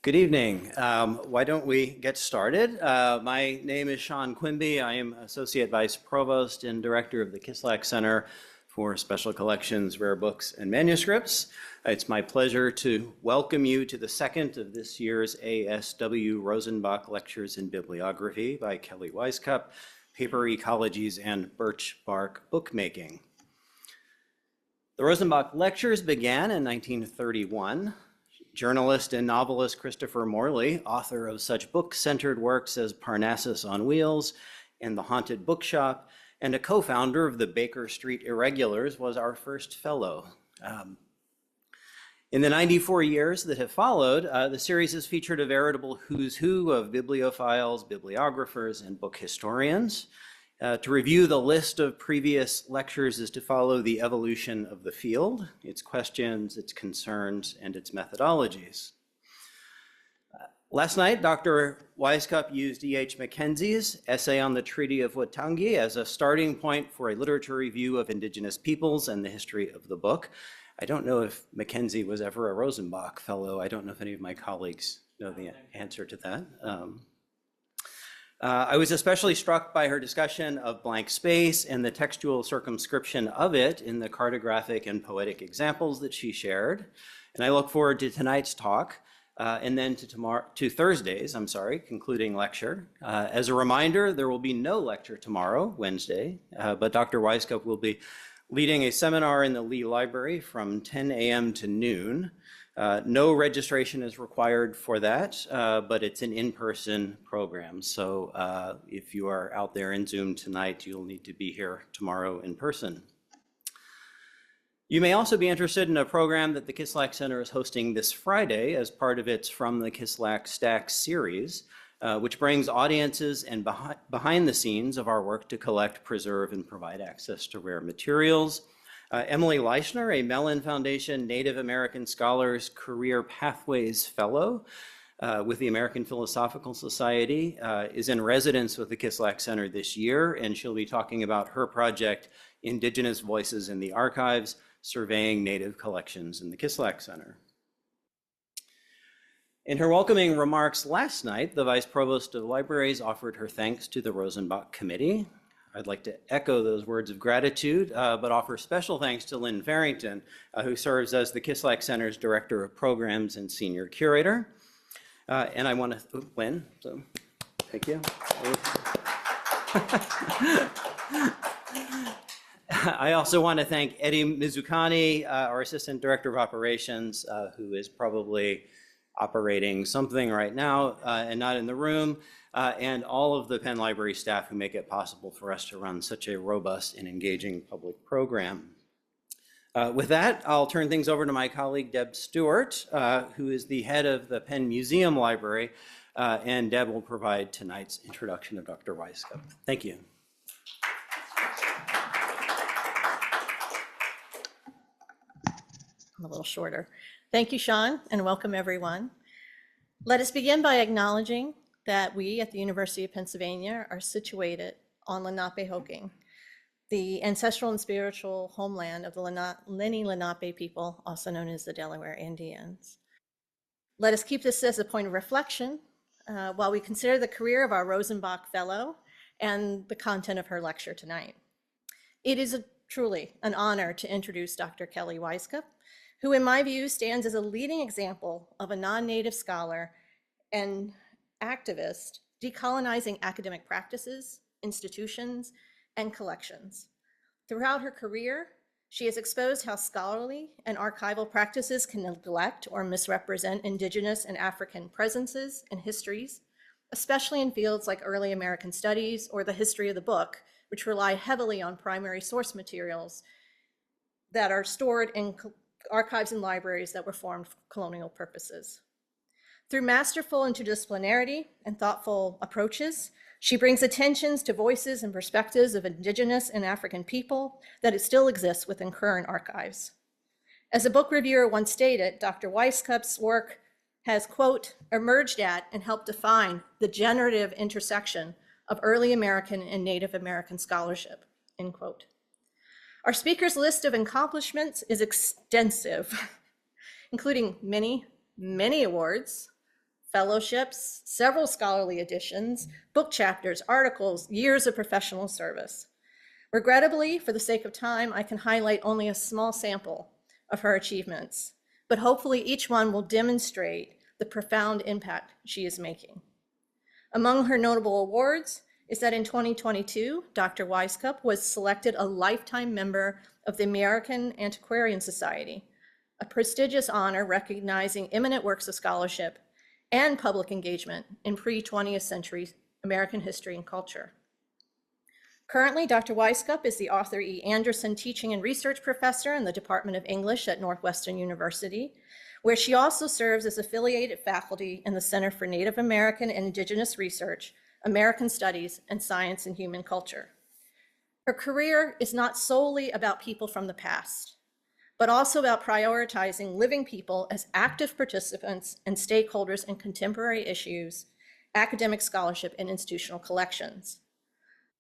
Good evening. Why don't we get started? My name is Sean Quimby. I am Associate Vice Provost and Director of the Kislak Center for Special Collections, Rare Books, and Manuscripts. It's my pleasure to welcome you to the second of this year's A.S.W. Rosenbach Lectures in Bibliography by Kelly Wisecup, Paper Ecologies, and Birchbark Bookmaking. The Rosenbach Lectures began in 1931. Journalist and novelist Christopher Morley, author of such book-centered works as Parnassus on Wheels and The Haunted Bookshop, and a co-founder of the Baker Street Irregulars, was our first fellow. In the 94 years that have followed, the series has featured a veritable who's who of bibliophiles, bibliographers, and book historians. To review the list of previous lectures is to follow the evolution of the field, its questions, its concerns, and its methodologies. Last night, Dr. Wisecup used E.H. Mackenzie's essay on the Treaty of Waitangi as a starting point for a literature review of Indigenous peoples and the history of the book. I don't know if Mackenzie was ever a Rosenbach Fellow. I don't know if any of my colleagues know the answer to that. I was especially struck by her discussion of blank space and the textual circumscription of it in the cartographic and poetic examples that she shared. And I look forward to tonight's talk and then to Thursday's, concluding lecture. As a reminder, there will be no lecture tomorrow, Wednesday, but Dr. Wisecup will be leading a seminar in the Lee Library from 10 a.m. to noon. No registration is required for that, but it's an in-person program. So if you are out there in Zoom tonight, you'll need to be here tomorrow in person. You may also be interested in a program that the Kislak Center is hosting this Friday as part of its From the Kislak Stacks series, which brings audiences and behind the scenes of our work to collect, preserve, and provide access to rare materials. Emily Leischner, a Mellon Foundation Native American Scholars Career Pathways Fellow with the American Philosophical Society, is in residence with the Kislak Center this year, and she'll be talking about her project, Indigenous Voices in the Archives, Surveying Native Collections in the Kislak Center. In her welcoming remarks last night, the Vice Provost of Libraries offered her thanks to the Rosenbach Committee. I'd like to echo those words of gratitude, but offer special thanks to Lynn Farrington, who serves as the Kislak Center's Director of Programs and Senior Curator. And I want to, Lynn, so thank you. I also want to thank Eddie Mizukani, our Assistant Director of Operations, who is probably operating something right now and not in the room, and all of the Penn Library staff who make it possible for us to run such a robust and engaging public program. With that, I'll turn things over to my colleague, Deb Stewart, who is the head of the Penn Museum Library, and Deb will provide tonight's introduction of Dr. Wisecup. Thank you. I'm a little shorter. Thank you, Sean, and welcome everyone. Let us begin by acknowledging that we at the University of Pennsylvania are situated on Lenapehoking, the ancestral and spiritual homeland of the Lenni Lenape people, also known as the Delaware Indians. Let us keep this as a point of reflection while we consider the career of our Rosenbach Fellow and the content of her lecture tonight. It is truly an honor to introduce Dr. Kelly Wisecup, who in my view stands as a leading example of a non-native scholar and activist decolonizing academic practices, institutions, and collections. Throughout her career, she has exposed how scholarly and archival practices can neglect or misrepresent Indigenous and African presences and histories, especially in fields like early American studies or the history of the book, which rely heavily on primary source materials that are stored in archives and libraries that were formed for colonial purposes. Through masterful interdisciplinarity and thoughtful approaches, she brings attentions to voices and perspectives of Indigenous and African people that still exist within current archives. As a book reviewer once stated, Dr. Wisecup's work has, quote, emerged at and helped define the generative intersection of early American and Native American scholarship, end quote. Our speaker's list of accomplishments is extensive, including many awards, fellowships, several scholarly editions, book chapters, articles, years of professional service. Regrettably, for the sake of time, I can highlight only a small sample of her achievements, but hopefully each one will demonstrate the profound impact she is making. Among her notable awards is that in 2022, Dr. Wisecup was selected a lifetime member of the American Antiquarian Society, a prestigious honor recognizing eminent works of scholarship and public engagement in pre-20th century American history and culture. Currently, Dr. Wisecup is the Arthur E. Anderson Teaching and Research Professor in the Department of English at Northwestern University, where she also serves as affiliated faculty in the Center for Native American and Indigenous Research, American Studies, and Science and Human Culture. Her career is not solely about people from the past, but also about prioritizing living people as active participants and stakeholders in contemporary issues, academic scholarship, and institutional collections.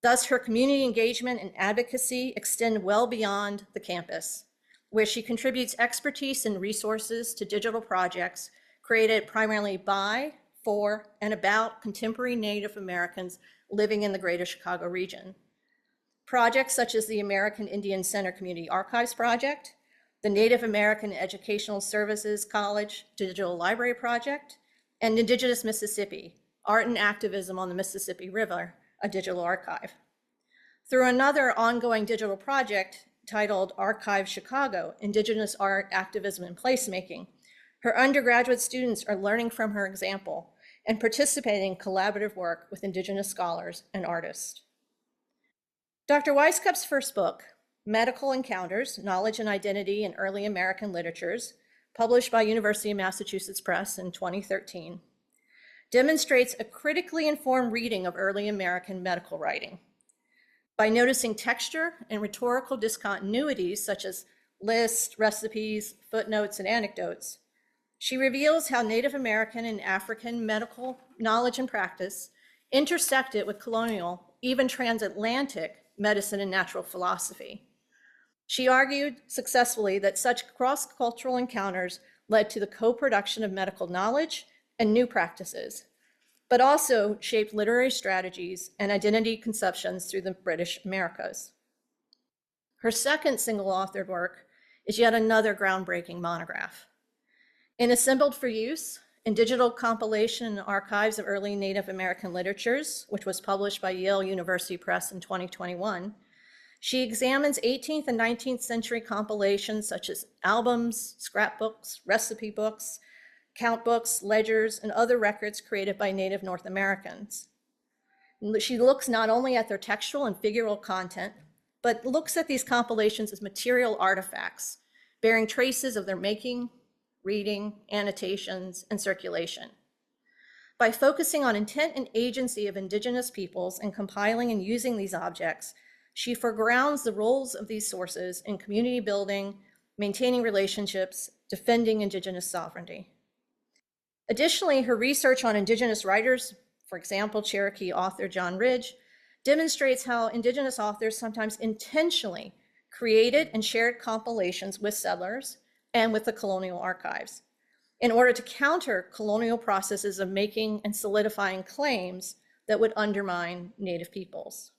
Thus, her community engagement and advocacy extend well beyond the campus, where she contributes expertise and resources to digital projects created primarily by, for, and about contemporary Native Americans living in the greater Chicago region. Projects such as the American Indian Center Community Archives Project, the Native American Educational Services College Digital Library Project, and Indigenous Mississippi, Art and Activism on the Mississippi River, a digital archive. Through another ongoing digital project titled Archive Chicago, Indigenous Art, Activism, and Placemaking, her undergraduate students are learning from her example and participating in collaborative work with Indigenous scholars and artists. Dr. Weisskop's first book, Medical Encounters, Knowledge and Identity in Early American Literatures, published by University of Massachusetts Press in 2013, demonstrates a critically informed reading of early American medical writing. By noticing texture and rhetorical discontinuities such as lists, recipes, footnotes, and anecdotes, she reveals how Native American and African medical knowledge and practice intersected with colonial, even transatlantic medicine and natural philosophy. She argued successfully that such cross-cultural encounters led to the co-production of medical knowledge and new practices, but also shaped literary strategies and identity conceptions through the British Americas. Her second single-authored work is yet another groundbreaking monograph. In Assembled for Use, in Digital Compilation and Archives of Early Native American Literatures, which was published by Yale University Press in 2021, she examines 18th and 19th century compilations such as albums, scrapbooks, recipe books, count books, ledgers, and other records created by Native North Americans. She looks not only at their textual and figural content, but looks at these compilations as material artifacts, bearing traces of their making, reading, annotations, and circulation. By focusing on intent and agency of Indigenous peoples and compiling and using these objects, she foregrounds the roles of these sources in community building, maintaining relationships, defending Indigenous sovereignty. Additionally, her research on Indigenous writers, for example, Cherokee author John Ridge, demonstrates how Indigenous authors sometimes intentionally created and shared compilations with settlers and with the colonial archives in order to counter colonial processes of making and solidifying claims that would undermine Native peoples.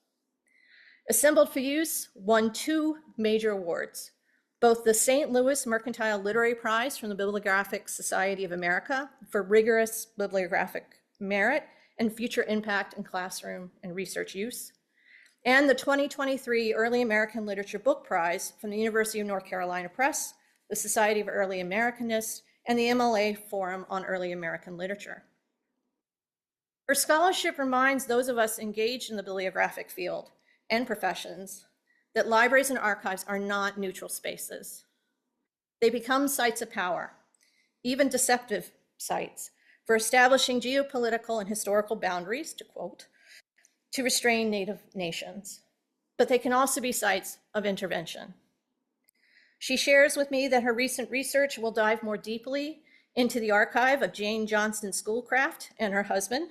Assembled for Use won 2 major awards, both the St. Louis Mercantile Literary Prize from the Bibliographic Society of America for rigorous bibliographic merit and future impact in classroom and research use, and the 2023 Early American Literature Book Prize from the University of North Carolina Press, the Society of Early Americanists, and the MLA Forum on Early American Literature. Her scholarship reminds those of us engaged in the bibliographic field and professions that libraries and archives are not neutral spaces. They become sites of power, even deceptive sites, for establishing geopolitical and historical boundaries, to quote, to restrain Native nations. But they can also be sites of intervention. She shares with me that her recent research will dive more deeply into the archive of Jane Johnston Schoolcraft and her husband,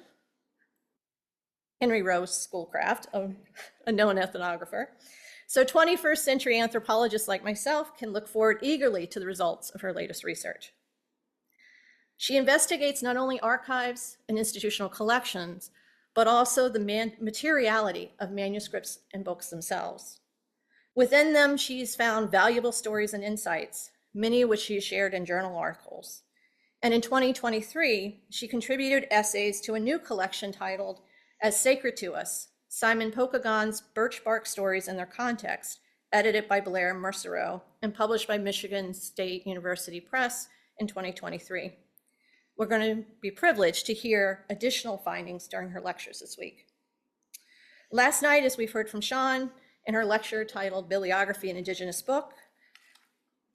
Henry Rose Schoolcraft, a known ethnographer. So 21st century anthropologists like myself can look forward eagerly to the results of her latest research. She investigates not only archives and institutional collections, but also the materiality of manuscripts and books themselves. Within them, she's found valuable stories and insights, many of which she has shared in journal articles. And in 2023, she contributed essays to a new collection titled As Sacred to Us, Simon Pokagon's Birchbark Stories in Their Context, edited by Blair Mercereau and published by Michigan State University Press in 2023. We're going to be privileged to hear additional findings during her lectures this week. Last night, as we've heard from Sean in her lecture titled Bibliography and Indigenous Book,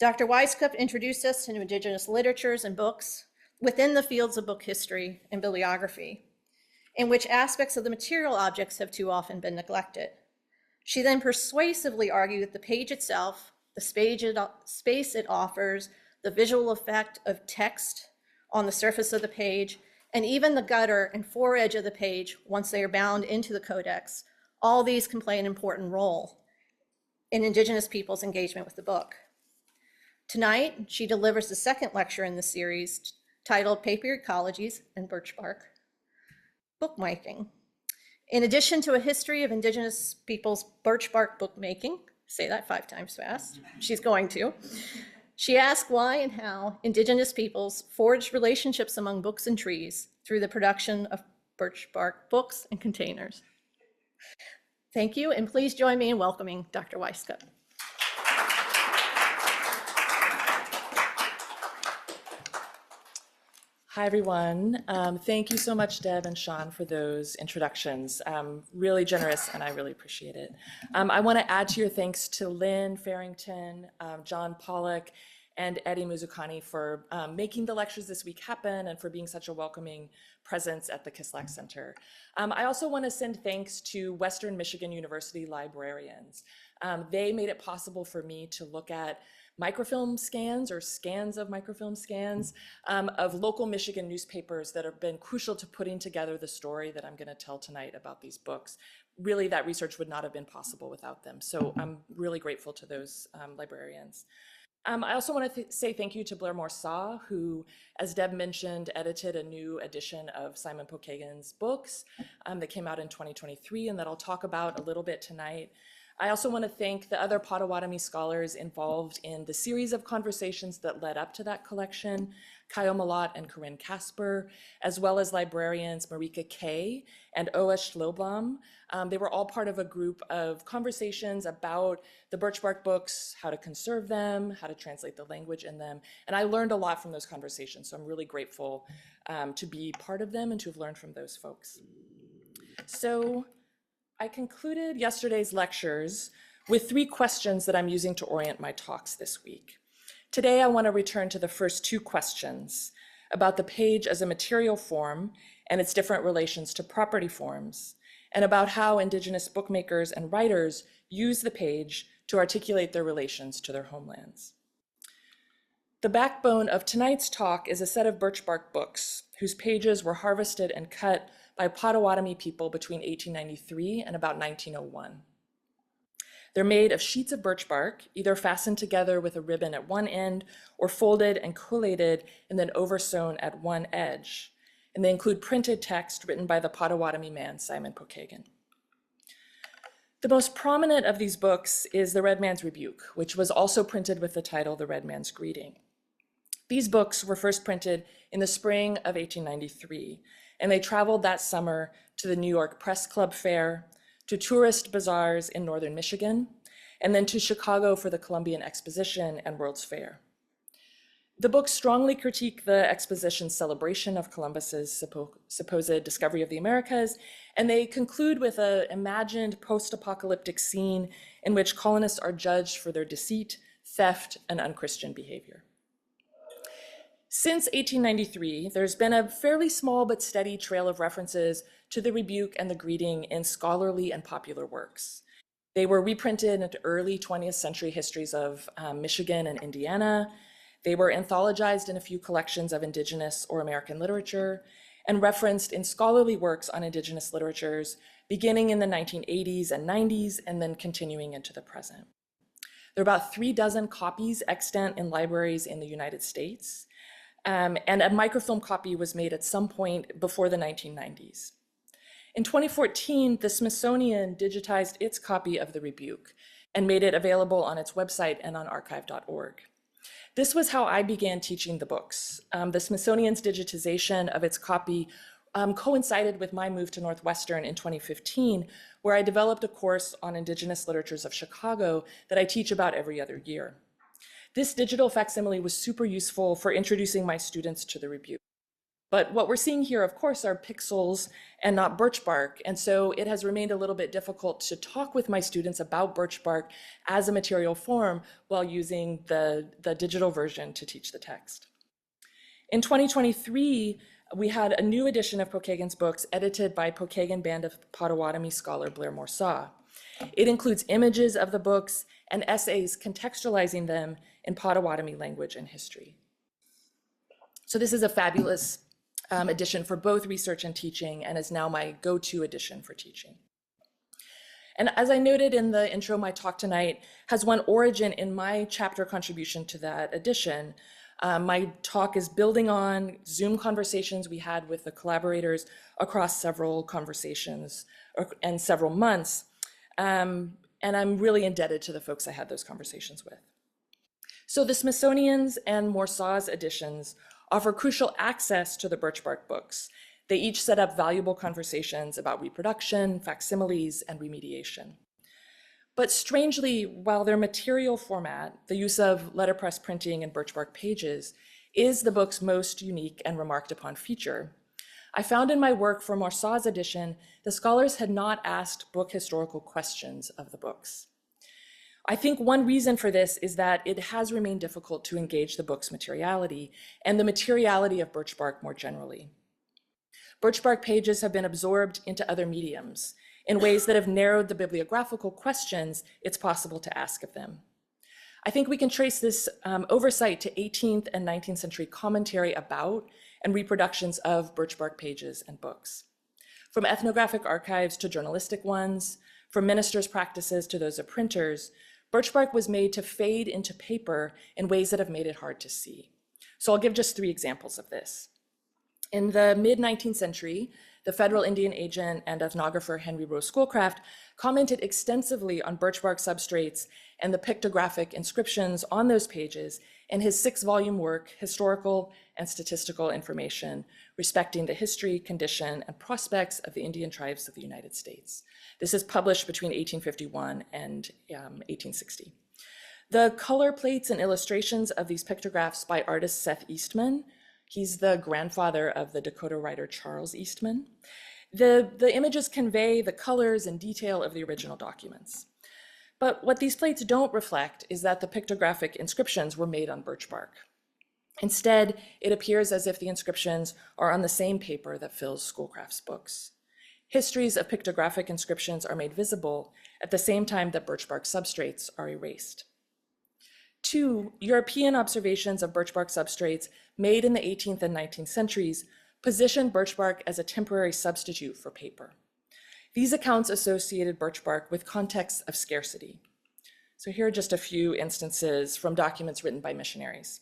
Dr. Wisecup introduced us to Indigenous literatures and books within the fields of book history and bibliography, in which aspects of the material objects have too often been neglected. She then persuasively argued that the page itself, the space it offers, the visual effect of text on the surface of the page, and even the gutter and foredge of the page once they are bound into the codex, all these can play an important role in Indigenous people's engagement with the book. Tonight, she delivers the second lecture in the series titled Paper Ecologies and Birchbark, Bookmaking. In addition to a history of Indigenous people's birchbark bookmaking, say that 5 times fast, she's going to, she asked why and how Indigenous peoples forged relationships among books and trees through the production of birchbark books and containers. Thank you, and please join me in welcoming Dr. Wisecup. Hi, everyone. Thank you so much, Deb and Sean, for those introductions. Really generous, and I really appreciate it. I want to add to your thanks to Lynn Farrington, John Pollock, and Eddie Muzukani for making the lectures this week happen and for being such a welcoming presence at the Kislak Center. I also want to send thanks to Western Michigan University librarians. They made it possible for me to look at microfilm scans or scans of microfilm scans of local Michigan newspapers that have been crucial to putting together the story that I'm going to tell tonight about these books. Really, that research would not have been possible without them. So I'm really grateful to those librarians. I also want to say thank you to Blair Morsaw, who, as Deb mentioned, edited a new edition of Simon Pokagon's books that came out in 2023 and that I'll talk about a little bit tonight. I also want to thank the other Potawatomi scholars involved in the series of conversations that led up to that collection, Kyle Malott and Corinne Casper, as well as librarians Marika Kay and Oa Schloblom. They were all part of a group of conversations about the Birchbark books, how to conserve them, how to translate the language in them. And I learned a lot from those conversations, so I'm really grateful to be part of them and to have learned from those folks. So I concluded yesterday's lectures with 3 questions that I'm using to orient my talks this week. Today, I want to return to the first 2 questions about the page as a material form and its different relations to property forms, and about how Indigenous bookmakers and writers use the page to articulate their relations to their homelands. The backbone of tonight's talk is a set of birchbark books whose pages were harvested and cut by Potawatomi people between 1893 and about 1901. They're made of sheets of birch bark, either fastened together with a ribbon at one end or folded and collated and then oversewn at one edge. And they include printed text written by the Potawatomi man, Simon Pokagon. The most prominent of these books is The Red Man's Rebuke, which was also printed with the title The Red Man's Greeting. These books were first printed in the spring of 1893, and they traveled that summer to the New York Press Club Fair, to tourist bazaars in northern Michigan, and then to Chicago for the Columbian Exposition and World's Fair. The books strongly critique the exposition's celebration of Columbus's supposed discovery of the Americas, and they conclude with an imagined post-apocalyptic scene in which colonists are judged for their deceit, theft, and unchristian behavior. Since 1893, there's been a fairly small but steady trail of references to the Rebuke and the Greeting in scholarly and popular works. They were reprinted into early 20th century histories of Michigan and Indiana. They were anthologized in a few collections of Indigenous or American literature and referenced in scholarly works on Indigenous literatures beginning in the 1980s and 90s and then continuing into the present. There are about 36 copies extant in libraries in the United States. and a microfilm copy was made at some point before the 1990s. In 2014, the Smithsonian digitized its copy of the Rebuke and made it available on its website and on archive.org. This was how I began teaching the books. The Smithsonian's digitization of its copy coincided with my move to Northwestern in 2015, where I developed a course on Indigenous literatures of Chicago that I teach about every other year. This digital facsimile was super useful for introducing my students to the Rebuke. But what we're seeing here, of course, are pixels and not birchbark, and so it has remained a little bit difficult to talk with my students about birchbark as a material form while using the digital version to teach the text. In 2023, we had a new edition of Pokagon's books edited by Pokagon Band of Potawatomi scholar Blair Morsaw. It includes images of the books and essays contextualizing them in Potawatomi language and history. So this is a fabulous edition for both research and teaching, and is now my go-to edition for teaching. And as I noted in the intro, my talk tonight has one origin in my chapter contribution to that edition. My talk is building on Zoom conversations we had with the collaborators across several conversations and several months. And I'm really indebted to the folks I had those conversations with. So the Smithsonian's and Morsaw's editions offer crucial access to the Birchbark books. They each set up valuable conversations about reproduction, facsimiles, and remediation. But strangely, while their material format, the use of letterpress printing and Birchbark pages, is the book's most unique and remarked upon feature, I found in my work for Morsaw's edition, the scholars had not asked book historical questions of the books. I think one reason for this is that it has remained difficult to engage the book's materiality and the materiality of Birchbark more generally. Birchbark pages have been absorbed into other mediums in ways that have narrowed the bibliographical questions it's possible to ask of them. I think we can trace this oversight to 18th and 19th century commentary about and reproductions of Birchbark pages and books. From ethnographic archives to journalistic ones, from ministers' practices to those of printers, Birchbark was made to fade into paper in ways that have made it hard to see. So I'll give just 3 examples of this. In the mid-19th century, the federal Indian agent and ethnographer Henry Rowe Schoolcraft commented extensively on birchbark substrates and the pictographic inscriptions on those pages in his 6-volume work, Historical and Statistical Information, respecting the history, condition, and prospects of the Indian tribes of the United States. This is published between 1851 and 1860. The color plates and illustrations of these pictographs by artist Seth Eastman, he's the grandfather of the Dakota writer Charles Eastman. The images convey the colors and detail of the original documents. But what these plates don't reflect is that the pictographic inscriptions were made on birchbark. Instead, it appears as if the inscriptions are on the same paper that fills Schoolcraft's books. Histories of pictographic inscriptions are made visible at the same time that birchbark substrates are erased. 2, European observations of birchbark substrates made in the 18th and 19th centuries positioned birchbark as a temporary substitute for paper. These accounts associated birchbark with contexts of scarcity. So here are just a few instances from documents written by missionaries.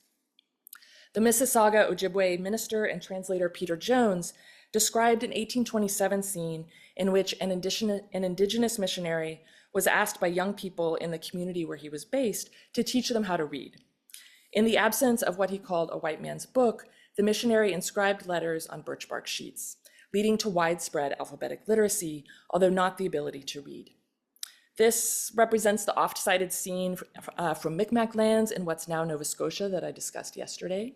The Mississauga Ojibwe minister and translator Peter Jones described an 1827 scene in which an indigenous missionary was asked by young people in the community where he was based to teach them how to read. In the absence of what he called a white man's book, the missionary inscribed letters on birchbark sheets, leading to widespread alphabetic literacy, although not the ability to read. This represents the oft-cited scene from Micmac lands in what's now Nova Scotia that I discussed yesterday,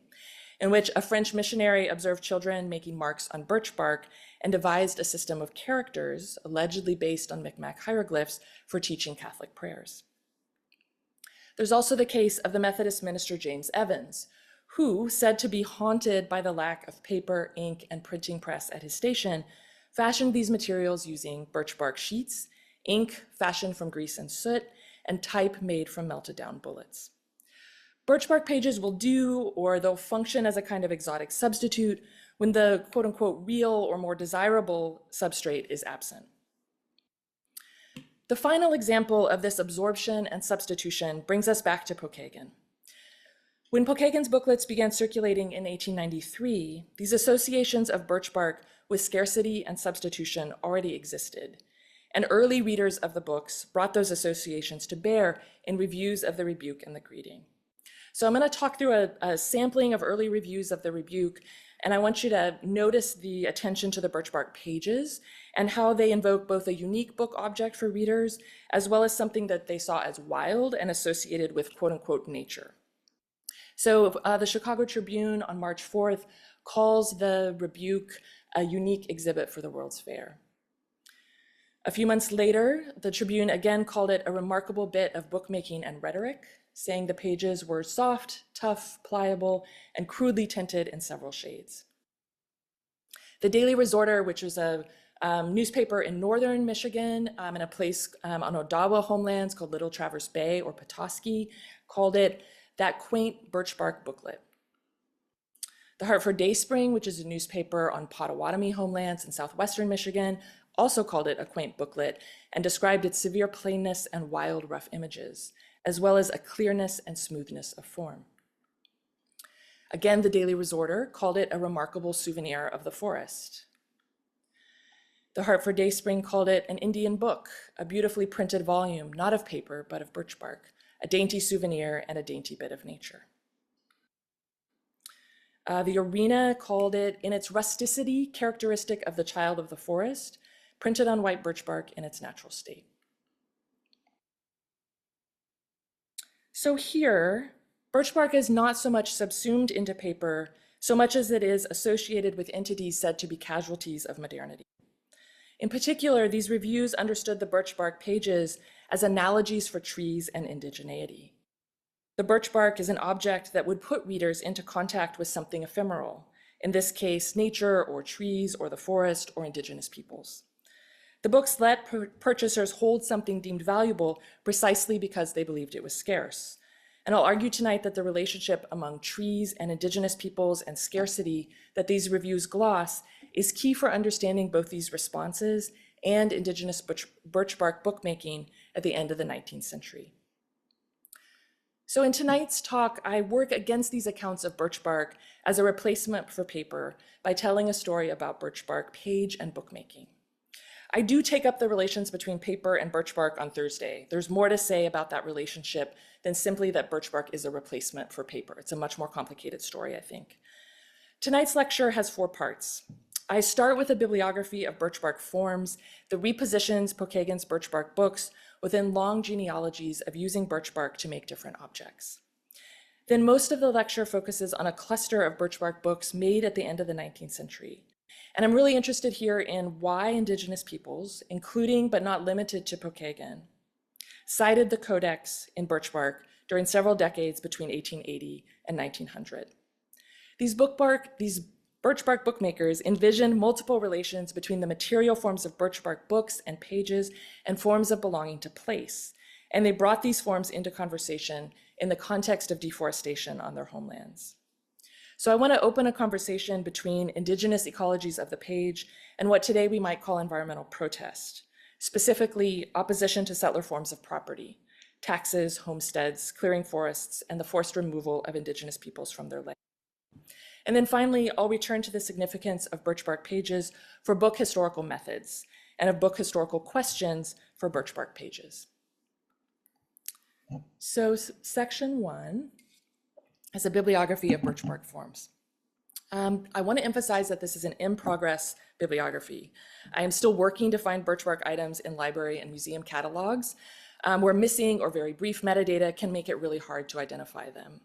in which a French missionary observed children making marks on birchbark and devised a system of characters, allegedly based on Micmac hieroglyphs, for teaching Catholic prayers. There's also the case of the Methodist minister James Evans, who, said to be haunted by the lack of paper, ink, and printing press at his station, fashioned these materials using birchbark sheets, ink fashioned from grease and soot, and type made from melted down bullets. Birchbark pages will do, or they'll function as a kind of exotic substitute when the quote unquote real or more desirable substrate is absent. The final example of this absorption and substitution brings us back to Pokagon. When Pokagon's booklets began circulating in 1893, these associations of birchbark with scarcity and substitution already existed, and early readers of the books brought those associations to bear in reviews of the Rebuke and the Greeting. So I'm going to talk through a sampling of early reviews of the Rebuke, and I want you to notice the attention to the birchbark pages and how they invoke both a unique book object for readers as well as something that they saw as wild and associated with quote-unquote nature. So the Chicago Tribune on March 4th calls the Rebuke a unique exhibit for the World's Fair. A few months later, the Tribune again called it a remarkable bit of bookmaking and rhetoric, saying the pages were soft, tough, pliable, and crudely tinted in several shades. The Daily Resorter, which was a newspaper in northern Michigan in a place on Odawa homelands called Little Traverse Bay or Petoskey, called it that quaint birchbark booklet. The Hartford Dayspring, which is a newspaper on Potawatomi homelands in southwestern Michigan, also called it a quaint booklet and described its severe plainness and wild, rough images, as well as a clearness and smoothness of form. Again, the Daily Resorter called it a remarkable souvenir of the forest. The Hartford Dayspring called it an Indian book, a beautifully printed volume, not of paper, but of birchbark, a dainty souvenir and a dainty bit of nature. The Arena called it, in its rusticity, characteristic of the child of the forest, printed on white birchbark in its natural state. So here, birchbark is not so much subsumed into paper, so much as it is associated with entities said to be casualties of modernity. In particular, these reviews understood the birchbark pages as analogies for trees and indigeneity. The birchbark is an object that would put readers into contact with something ephemeral, in this case, nature or trees or the forest or indigenous peoples. The books let purchasers hold something deemed valuable precisely because they believed it was scarce. And I'll argue tonight that the relationship among trees and indigenous peoples and scarcity that these reviews gloss is key for understanding both these responses and indigenous birchbark bookmaking at the end of the 19th century. So in tonight's talk, I work against these accounts of birchbark as a replacement for paper by telling a story about birchbark page and bookmaking. I do take up the relations between paper and birchbark on Thursday. There's more to say about that relationship than simply that birchbark is a replacement for paper. It's a much more complicated story, I think. Tonight's lecture has 4 parts. I start with a bibliography of birchbark forms that repositions Pokagon's birchbark books within long genealogies of using birchbark to make different objects. Then most of the lecture focuses on a cluster of birchbark books made at the end of the 19th century. And I'm really interested here in why indigenous peoples, including but not limited to Pokagon, cited the codex in birchbark during several decades between 1880 and 1900. These birchbark bookmakers envisioned multiple relations between the material forms of birchbark books and pages and forms of belonging to place, and they brought these forms into conversation in the context of deforestation on their homelands. So I want to open a conversation between indigenous ecologies of the page and what today we might call environmental protest, specifically opposition to settler forms of property, taxes, homesteads, clearing forests, and the forced removal of indigenous peoples from their land. And then finally, I'll return to the significance of birchbark pages for book historical methods and of book historical questions for birchbark pages. So section 1 is a bibliography of birchbark forms. I want to emphasize that this is an in-progress bibliography. I am still working to find birchbark items in library and museum catalogs where missing or very brief metadata can make it really hard to identify them.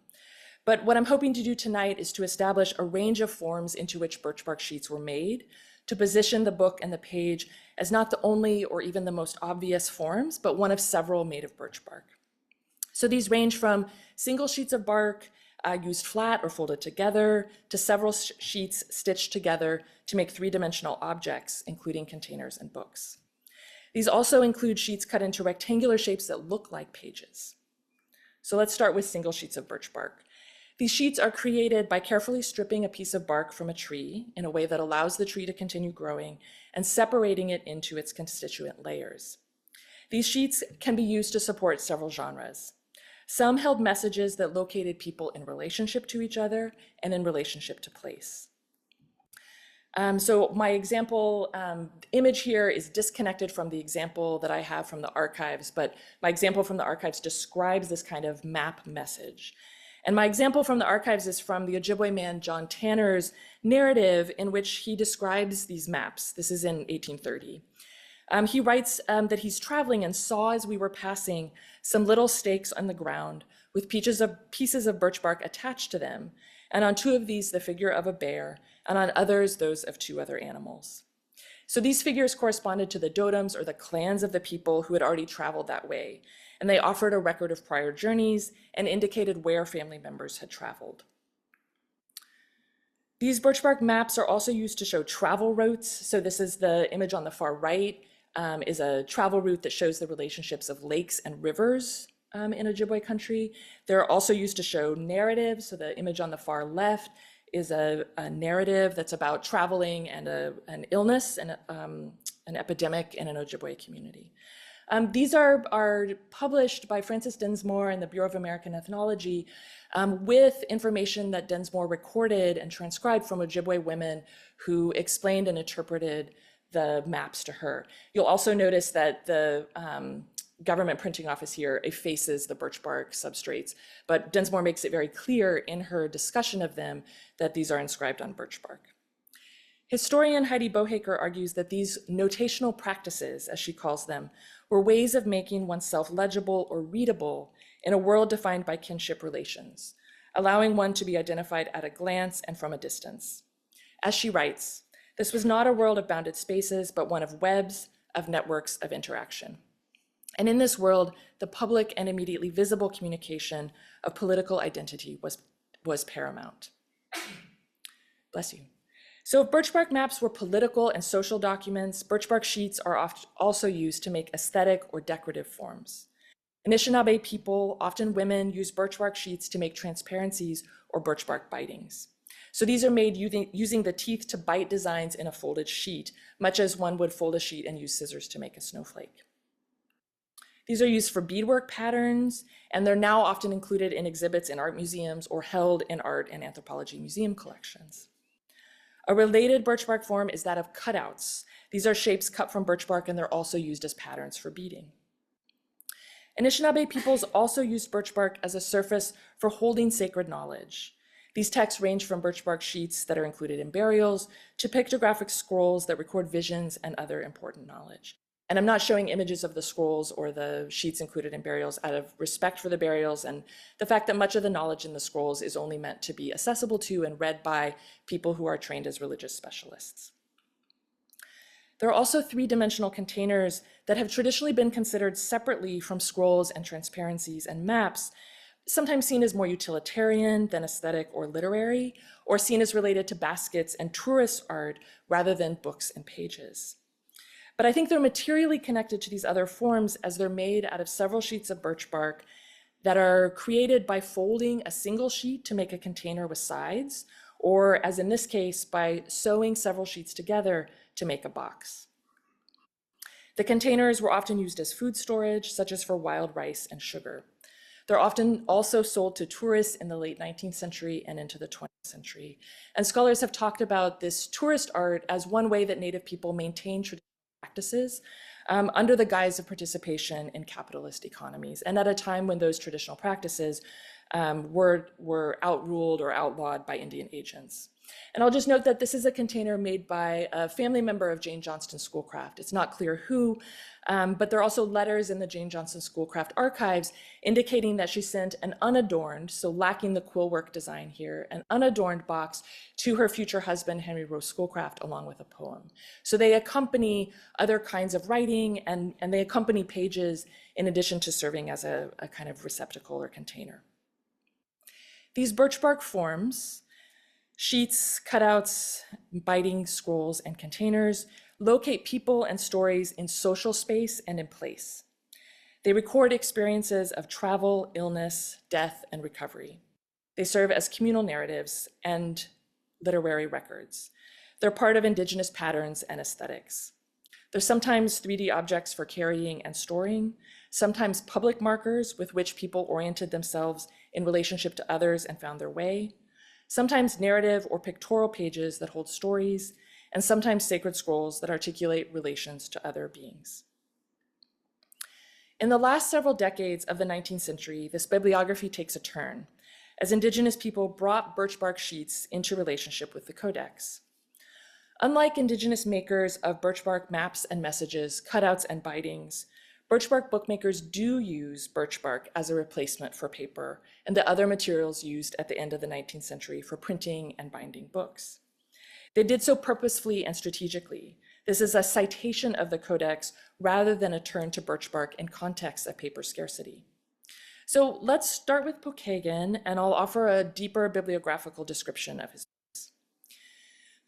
But what I'm hoping to do tonight is to establish a range of forms into which birchbark sheets were made, to position the book and the page as not the only or even the most obvious forms, but one of several made of birchbark. So these range from single sheets of bark used flat or folded together to several sheets stitched together to make 3-dimensional objects, including containers and books. These also include sheets cut into rectangular shapes that look like pages. So let's start with single sheets of birchbark. These sheets are created by carefully stripping a piece of bark from a tree in a way that allows the tree to continue growing and separating it into its constituent layers. These sheets can be used to support several genres. Some held messages that located people in relationship to each other and in relationship to place. So my example image here is disconnected from the example that I have from the archives, but my example from the archives describes this kind of map message. And my example from the archives is from the Ojibwe man John Tanner's narrative, in which he describes these maps. This is in 1830. He writes that he's traveling and saw, as we were passing, some little stakes on the ground with pieces of birch bark attached to them, and on two of these the figure of a bear, and on others those of two other animals. So these figures corresponded to the dotems, or the clans of the people who had already traveled that way, and they offered a record of prior journeys and indicated where family members had traveled. These birchbark maps are also used to show travel routes. So this is the image on the far right, is a travel route that shows the relationships of lakes and rivers in Ojibwe country. They're also used to show narratives. So the image on the far left is a narrative that's about traveling and an illness and an epidemic in an Ojibwe community. These are published by Francis Densmore and the Bureau of American Ethnology with information that Densmore recorded and transcribed from Ojibwe women who explained and interpreted the maps to her. You'll also notice that the government printing office here effaces the birchbark substrates, but Densmore makes it very clear in her discussion of them that these are inscribed on birchbark. Historian Heidi Bohaker argues that these notational practices, as she calls them, were ways of making oneself legible or readable in a world defined by kinship relations, allowing one to be identified at a glance and from a distance. As she writes, this was not a world of bounded spaces, but one of webs, of networks of interaction. And in this world, the public and immediately visible communication of political identity was paramount. Bless you. So if birchbark maps were political and social documents, birchbark sheets are also used to make aesthetic or decorative forms. Anishinaabe people, often women, use birchbark sheets to make transparencies or birchbark bitings. So these are made using the teeth to bite designs in a folded sheet, much as one would fold a sheet and use scissors to make a snowflake. These are used for beadwork patterns, and they're now often included in exhibits in art museums or held in art and anthropology museum collections. A related birchbark form is that of cutouts. These are shapes cut from birchbark, and they're also used as patterns for beading. Anishinaabe peoples also used birchbark as a surface for holding sacred knowledge. These texts range from birchbark sheets that are included in burials to pictographic scrolls that record visions and other important knowledge. And I'm not showing images of the scrolls or the sheets included in burials out of respect for the burials and the fact that much of the knowledge in the scrolls is only meant to be accessible to and read by people who are trained as religious specialists. There are also three-dimensional containers that have traditionally been considered separately from scrolls and transparencies and maps, sometimes seen as more utilitarian than aesthetic or literary, or seen as related to baskets and tourist art rather than books and pages. But I think they're materially connected to these other forms as they're made out of several sheets of birch bark that are created by folding a single sheet to make a container with sides, or as in this case, by sewing several sheets together to make a box. The containers were often used as food storage, such as for wild rice and sugar. They're often also sold to tourists in the late 19th century and into the 20th century. And scholars have talked about this tourist art as one way that Native people maintain traditional practices under the guise of participation in capitalist economies, and at a time when those traditional practices were outruled or outlawed by Indian agents. And I'll just note that this is a container made by a family member of Jane Johnston Schoolcraft. It's not clear who, but there are also letters in the Jane Johnston Schoolcraft archives indicating that she sent an unadorned, so lacking the quillwork design here, an unadorned box to her future husband, Henry Rose Schoolcraft, along with a poem. So they accompany other kinds of writing, and they accompany pages in addition to serving as a kind of receptacle or container. These birch bark forms, sheets, cutouts, biting, scrolls, and containers locate people and stories in social space and in place. They record experiences of travel, illness, death, and recovery. They serve as communal narratives and literary records. They're part of Indigenous patterns and aesthetics. They're sometimes 3D objects for carrying and storing, sometimes public markers with which people oriented themselves in relationship to others and found their way, sometimes narrative or pictorial pages that hold stories, and sometimes sacred scrolls that articulate relations to other beings. In the last several decades of the 19th century, this bibliography takes a turn as Indigenous people brought birchbark sheets into relationship with the codex. Unlike Indigenous makers of birchbark maps and messages, cutouts and bindings, birchbark bookmakers do use birchbark as a replacement for paper and the other materials used at the end of the 19th century for printing and binding books. They did so purposefully and strategically. This is a citation of the codex rather than a turn to birchbark in context of paper scarcity. So let's start with Pokagon, and I'll offer a deeper bibliographical description of his books.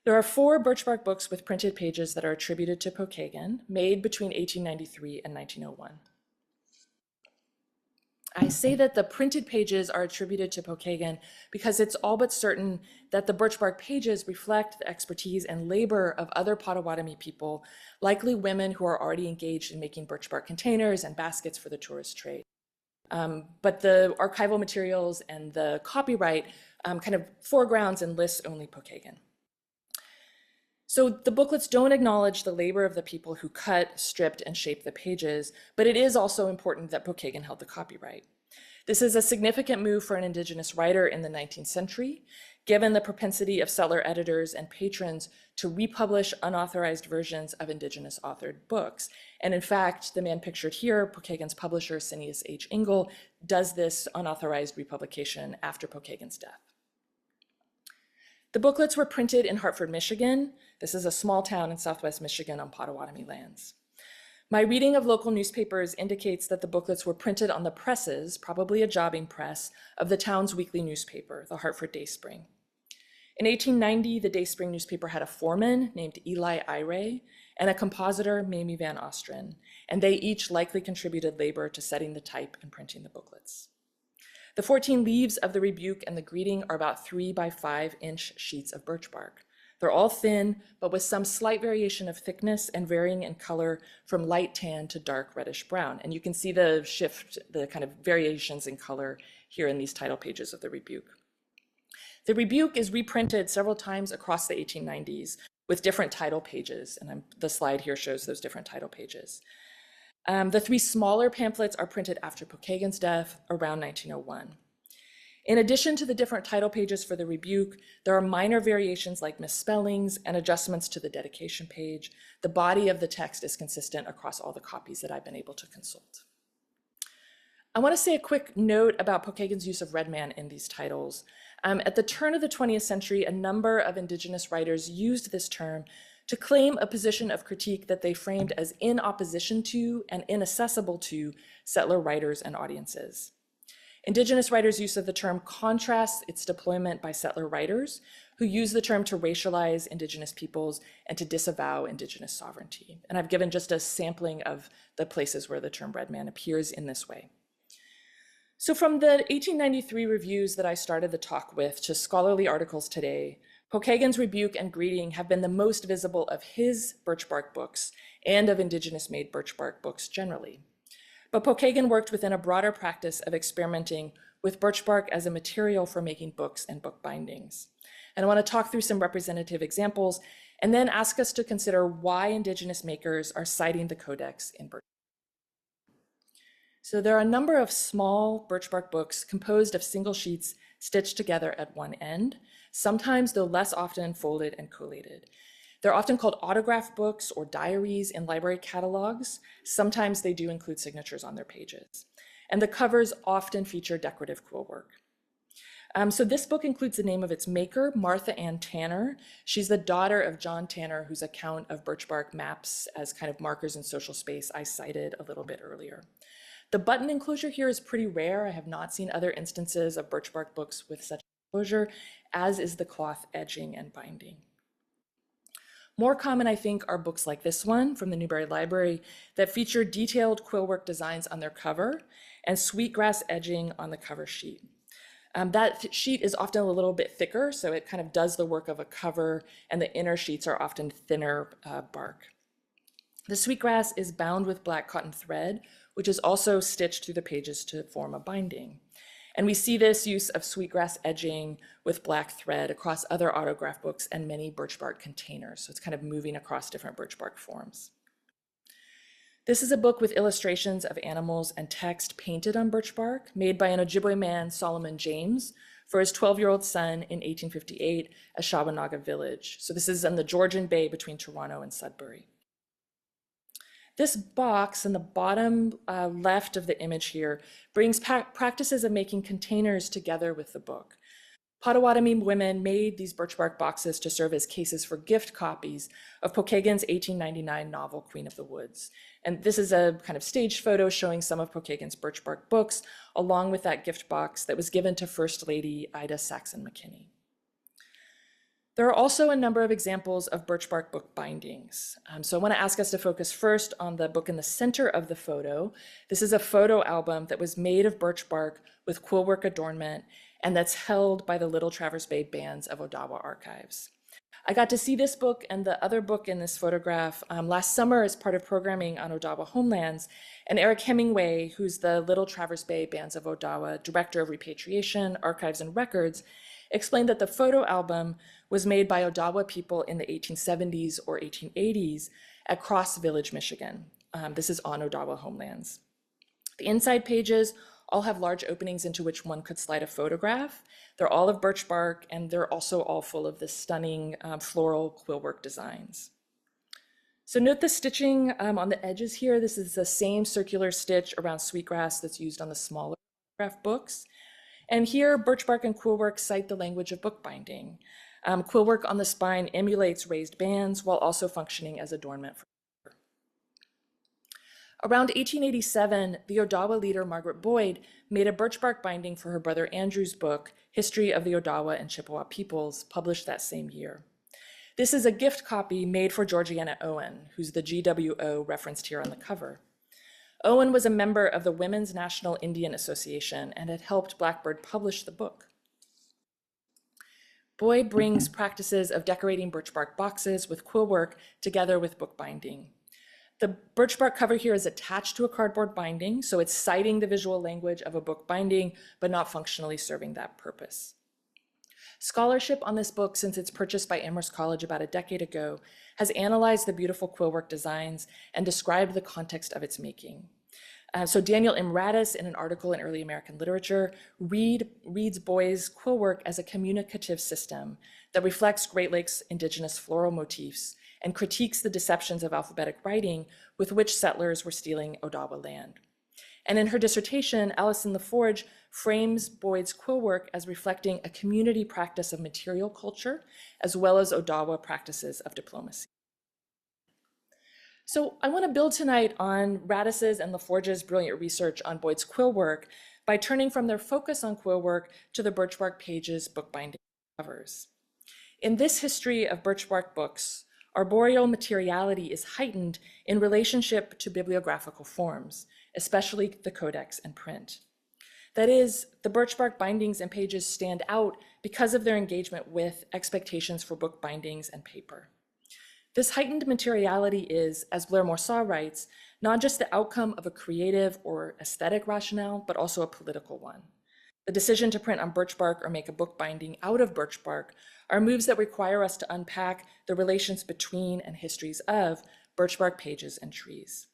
There are 4 birchbark books with printed pages that are attributed to Pokagon, made between 1893 and 1901. I say that the printed pages are attributed to Pokagon because it's all but certain that the birchbark pages reflect the expertise and labor of other Potawatomi people, likely women who are already engaged in making birchbark containers and baskets for the tourist trade. But the archival materials and the copyright kind of foregrounds and lists only Pokagon. So the booklets don't acknowledge the labor of the people who cut, stripped, and shaped the pages, but it is also important that Pokagon held the copyright. This is a significant move for an Indigenous writer in the 19th century, given the propensity of settler editors and patrons to republish unauthorized versions of Indigenous authored books. And in fact, the man pictured here, Pokagon's publisher, Phineas H. Ingle, does this unauthorized republication after Pokagon's death. The booklets were printed in Hartford, Michigan. This is a small town in southwest Michigan on Potawatomi lands. My reading of local newspapers indicates that the booklets were printed on the presses, probably a jobbing press, of the town's weekly newspaper, the Hartford Dayspring. In 1890, the Dayspring newspaper had a foreman named Eli Ire and a compositor, Mamie Van Ostren, and they each likely contributed labor to setting the type and printing the booklets. The 14 leaves of the Rebuke and the Greeting are about 3 by 5 inch sheets of birch bark. They're all thin, but with some slight variation of thickness and varying in color from light tan to dark reddish brown. And you can see the shift, the kind of variations in color here in these title pages of the Rebuke. The Rebuke is reprinted several times across the 1890s with different title pages, and the slide here shows those different title pages. The 3 smaller pamphlets are printed after Pokagon's death around 1901. In addition to the different title pages for the Rebuke, there are minor variations like misspellings and adjustments to the dedication page. The body of the text is consistent across all the copies that I've been able to consult. I want to say a quick note about Pokagon's use of red man in these titles. At the turn of the 20th century, a number of Indigenous writers used this term to claim a position of critique that they framed as in opposition to and inaccessible to settler writers and audiences. Indigenous writers' use of the term contrasts its deployment by settler writers who use the term to racialize Indigenous peoples and to disavow Indigenous sovereignty. And I've given just a sampling of the places where the term red man appears in this way. So from the 1893 reviews that I started the talk with to scholarly articles today, Pokagon's Rebuke and Greeting have been the most visible of his birchbark books and of Indigenous-made birchbark books generally. But Pokagon worked within a broader practice of experimenting with birchbark as a material for making books and book bindings. And I want to talk through some representative examples and then ask us to consider why Indigenous makers are citing the codex in birchbark. So there are a number of small birchbark books composed of single sheets stitched together at one end, sometimes, though less often, folded and collated. They're often called autograph books or diaries in library catalogs. Sometimes they do include signatures on their pages. And the covers often feature decorative quill work. So this book includes the name of its maker, Martha Ann Tanner. She's the daughter of John Tanner, whose account of birchbark maps as kind of markers in social space I cited a little bit earlier. The button enclosure here is pretty rare. I have not seen other instances of birchbark books with such enclosure, as is the cloth edging and binding. More common, I think, are books like this one from the Newberry Library that feature detailed quillwork designs on their cover and sweetgrass edging on the cover sheet. That sheet is often a little bit thicker, so it kind of does the work of a cover, and the inner sheets are often thinner bark. The sweetgrass is bound with black cotton thread which is also stitched through the pages to form a binding. And we see this use of sweetgrass edging with black thread across other autograph books and many birchbark containers. So it's kind of moving across different birchbark forms. This is a book with illustrations of animals and text painted on birchbark, made by an Ojibwe man, Solomon James, for his 12-year-old son in 1858 at Shawanaga Village. So this is in the Georgian Bay between Toronto and Sudbury. This box in the bottom left of the image here brings practices of making containers together with the book. Potawatomi women made these birchbark boxes to serve as cases for gift copies of Pokagon's 1899 novel, Queen of the Woods. And this is a kind of staged photo showing some of Pokagon's birchbark books, along with that gift box that was given to First Lady Ida Saxon McKinney. There are also a number of examples of birchbark book bindings. So I want to ask us to focus first on the book in the center of the photo. This is a photo album that was made of birchbark with quillwork adornment, and that's held by the Little Traverse Bay Bands of Odawa Archives. I got to see this book and the other book in this photograph last summer as part of programming on Odawa homelands, and Eric Hemingway, who's the Little Traverse Bay Bands of Odawa Director of Repatriation, Archives, and Records, explained that the photo album was made by Odawa people in the 1870s or 1880s at Cross Village, Michigan. This is on Odawa homelands. The inside pages all have large openings into which one could slide a photograph. They're all of birch bark, and they're also all full of this stunning floral quillwork designs. So note the stitching on the edges here. This is the same circular stitch around sweetgrass that's used on the smaller photograph books. And here, birchbark and quillwork cite the language of bookbinding. Quillwork on the spine emulates raised bands while also functioning as adornment for paper. Around 1887, the Odawa leader Margaret Boyd made a birchbark binding for her brother Andrew's book, History of the Odawa and Chippewa Peoples, published that same year. This is a gift copy made for Georgiana Owen, who's the GWO referenced here on the cover. Owen was a member of the Women's National Indian Association and had helped Blackbird publish the book. Boyd brings practices of decorating birchbark boxes with quillwork together with bookbinding. The birchbark cover here is attached to a cardboard binding, so it's citing the visual language of a book binding, but not functionally serving that purpose. Scholarship on this book, since its purchase by Amherst College about a decade ago, has analyzed the beautiful quillwork designs and described the context of its making. So Daniel M. Radis, in an article in Early American Literature, reads Boyd's quillwork as a communicative system that reflects Great Lakes indigenous floral motifs and critiques the deceptions of alphabetic writing with which settlers were stealing Odawa land. And in her dissertation, Alison LaForge frames Boyd's quillwork as reflecting a community practice of material culture, as well as Odawa practices of diplomacy. So I want to build tonight on Radis's and LaForge's brilliant research on Boyd's quillwork by turning from their focus on quillwork to the birchbark pages bookbinding covers. In this history of birchbark books, arboreal materiality is heightened in relationship to bibliographical forms, especially the codex and print. That is, the birchbark bindings and pages stand out because of their engagement with expectations for book bindings and paper. This heightened materiality is, as Blair Morsaw writes, not just the outcome of a creative or aesthetic rationale, but also a political one. The decision to print on birchbark or make a book binding out of birchbark are moves that require us to unpack the relations between and histories of birchbark pages and trees.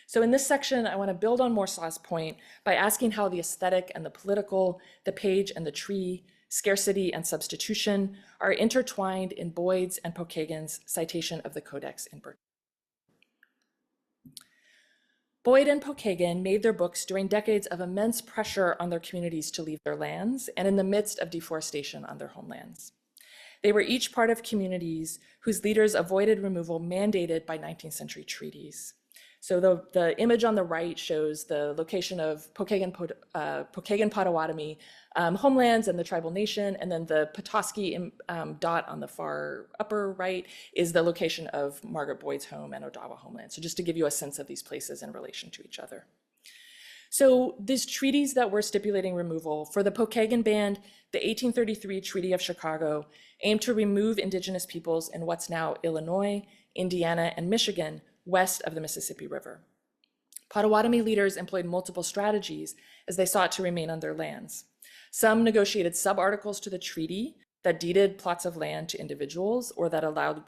So in this section, I want to build on Morsaw's point by asking how the aesthetic and the political, the page and the tree, scarcity and substitution are intertwined in Boyd's and Pokagon's citation of the codex in birchbark. Boyd and Pokagon made their books during decades of immense pressure on their communities to leave their lands and in the midst of deforestation on their homelands. They were each part of communities whose leaders avoided removal mandated by 19th century treaties. So the image on the right shows the location of Pokagon Potawatomi homelands and the tribal nation, and then the Petoskey dot on the far upper right is the location of Margaret Boyd's home and Odawa homeland. So just to give you a sense of these places in relation to each other. So these treaties that were stipulating removal, for the Pokagon Band, the 1833 Treaty of Chicago aimed to remove indigenous peoples in what's now Illinois, Indiana, and Michigan, west of the Mississippi River. Potawatomi leaders employed multiple strategies as they sought to remain on their lands. Some negotiated subarticles to the treaty that deeded plots of land to individuals or that allowed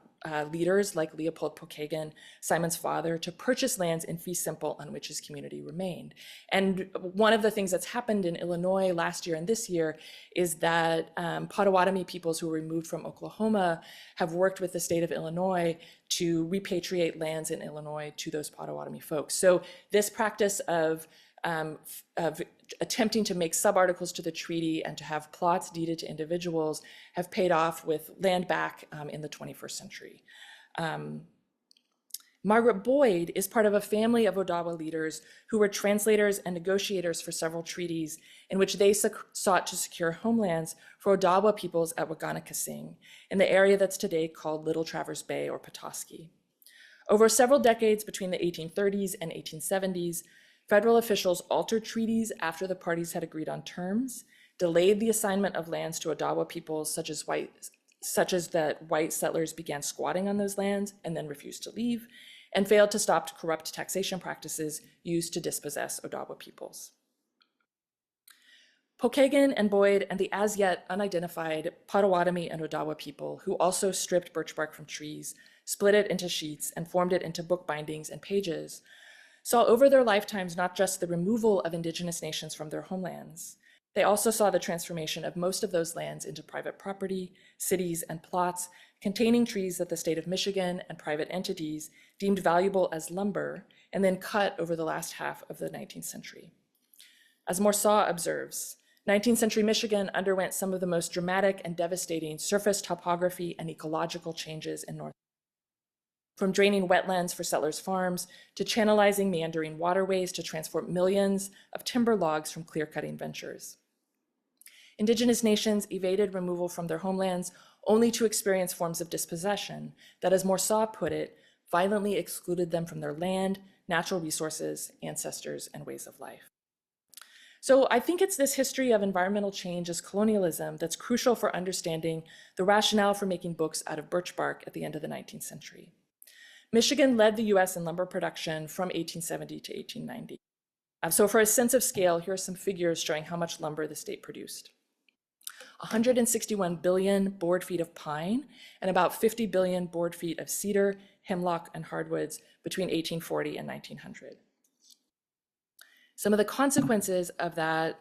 leaders like Leopold Pokagon, Simon's father, to purchase lands in fee simple on which his community remained. And one of the things that's happened in Illinois last year and this year is that Potawatomi peoples who were removed from Oklahoma have worked with the state of Illinois to repatriate lands in Illinois to those Potawatomi folks. So this practice of attempting to make subarticles to the treaty and to have plots deeded to individuals have paid off with land back in the 21st century. Margaret Boyd is part of a family of Odawa leaders who were translators and negotiators for several treaties in which they sought to secure homelands for Odawa peoples at Waganakasing in the area that's today called Little Traverse Bay or Petoskey. Over several decades between the 1830s and 1870s, federal officials altered treaties after the parties had agreed on terms, delayed the assignment of lands to Odawa peoples such as that white settlers began squatting on those lands and then refused to leave, and failed to stop corrupt taxation practices used to dispossess Odawa peoples. Pokagon and Boyd and the as yet unidentified Potawatomi and Odawa people who also stripped birchbark from trees, split it into sheets, and formed it into book bindings and pages, saw over their lifetimes not just the removal of indigenous nations from their homelands. They also saw the transformation of most of those lands into private property, cities, and plots containing trees that the state of Michigan and private entities deemed valuable as lumber and then cut over the last half of the 19th century. As Morsaw observes, 19th century Michigan underwent some of the most dramatic and devastating surface topography and ecological changes in North. From draining wetlands for settlers' farms to channelizing meandering waterways to transport millions of timber logs from clear-cutting ventures. Indigenous nations evaded removal from their homelands only to experience forms of dispossession that, as Morsaw put it, violently excluded them from their land, natural resources, ancestors, and ways of life. So I think it's this history of environmental change as colonialism that's crucial for understanding the rationale for making books out of birchbark at the end of the 19th century. Michigan led the US in lumber production from 1870 to 1890. So for a sense of scale, here are some figures showing how much lumber the state produced. 161 billion board feet of pine and about 50 billion board feet of cedar, hemlock, and hardwoods between 1840 and 1900. Some of the consequences of that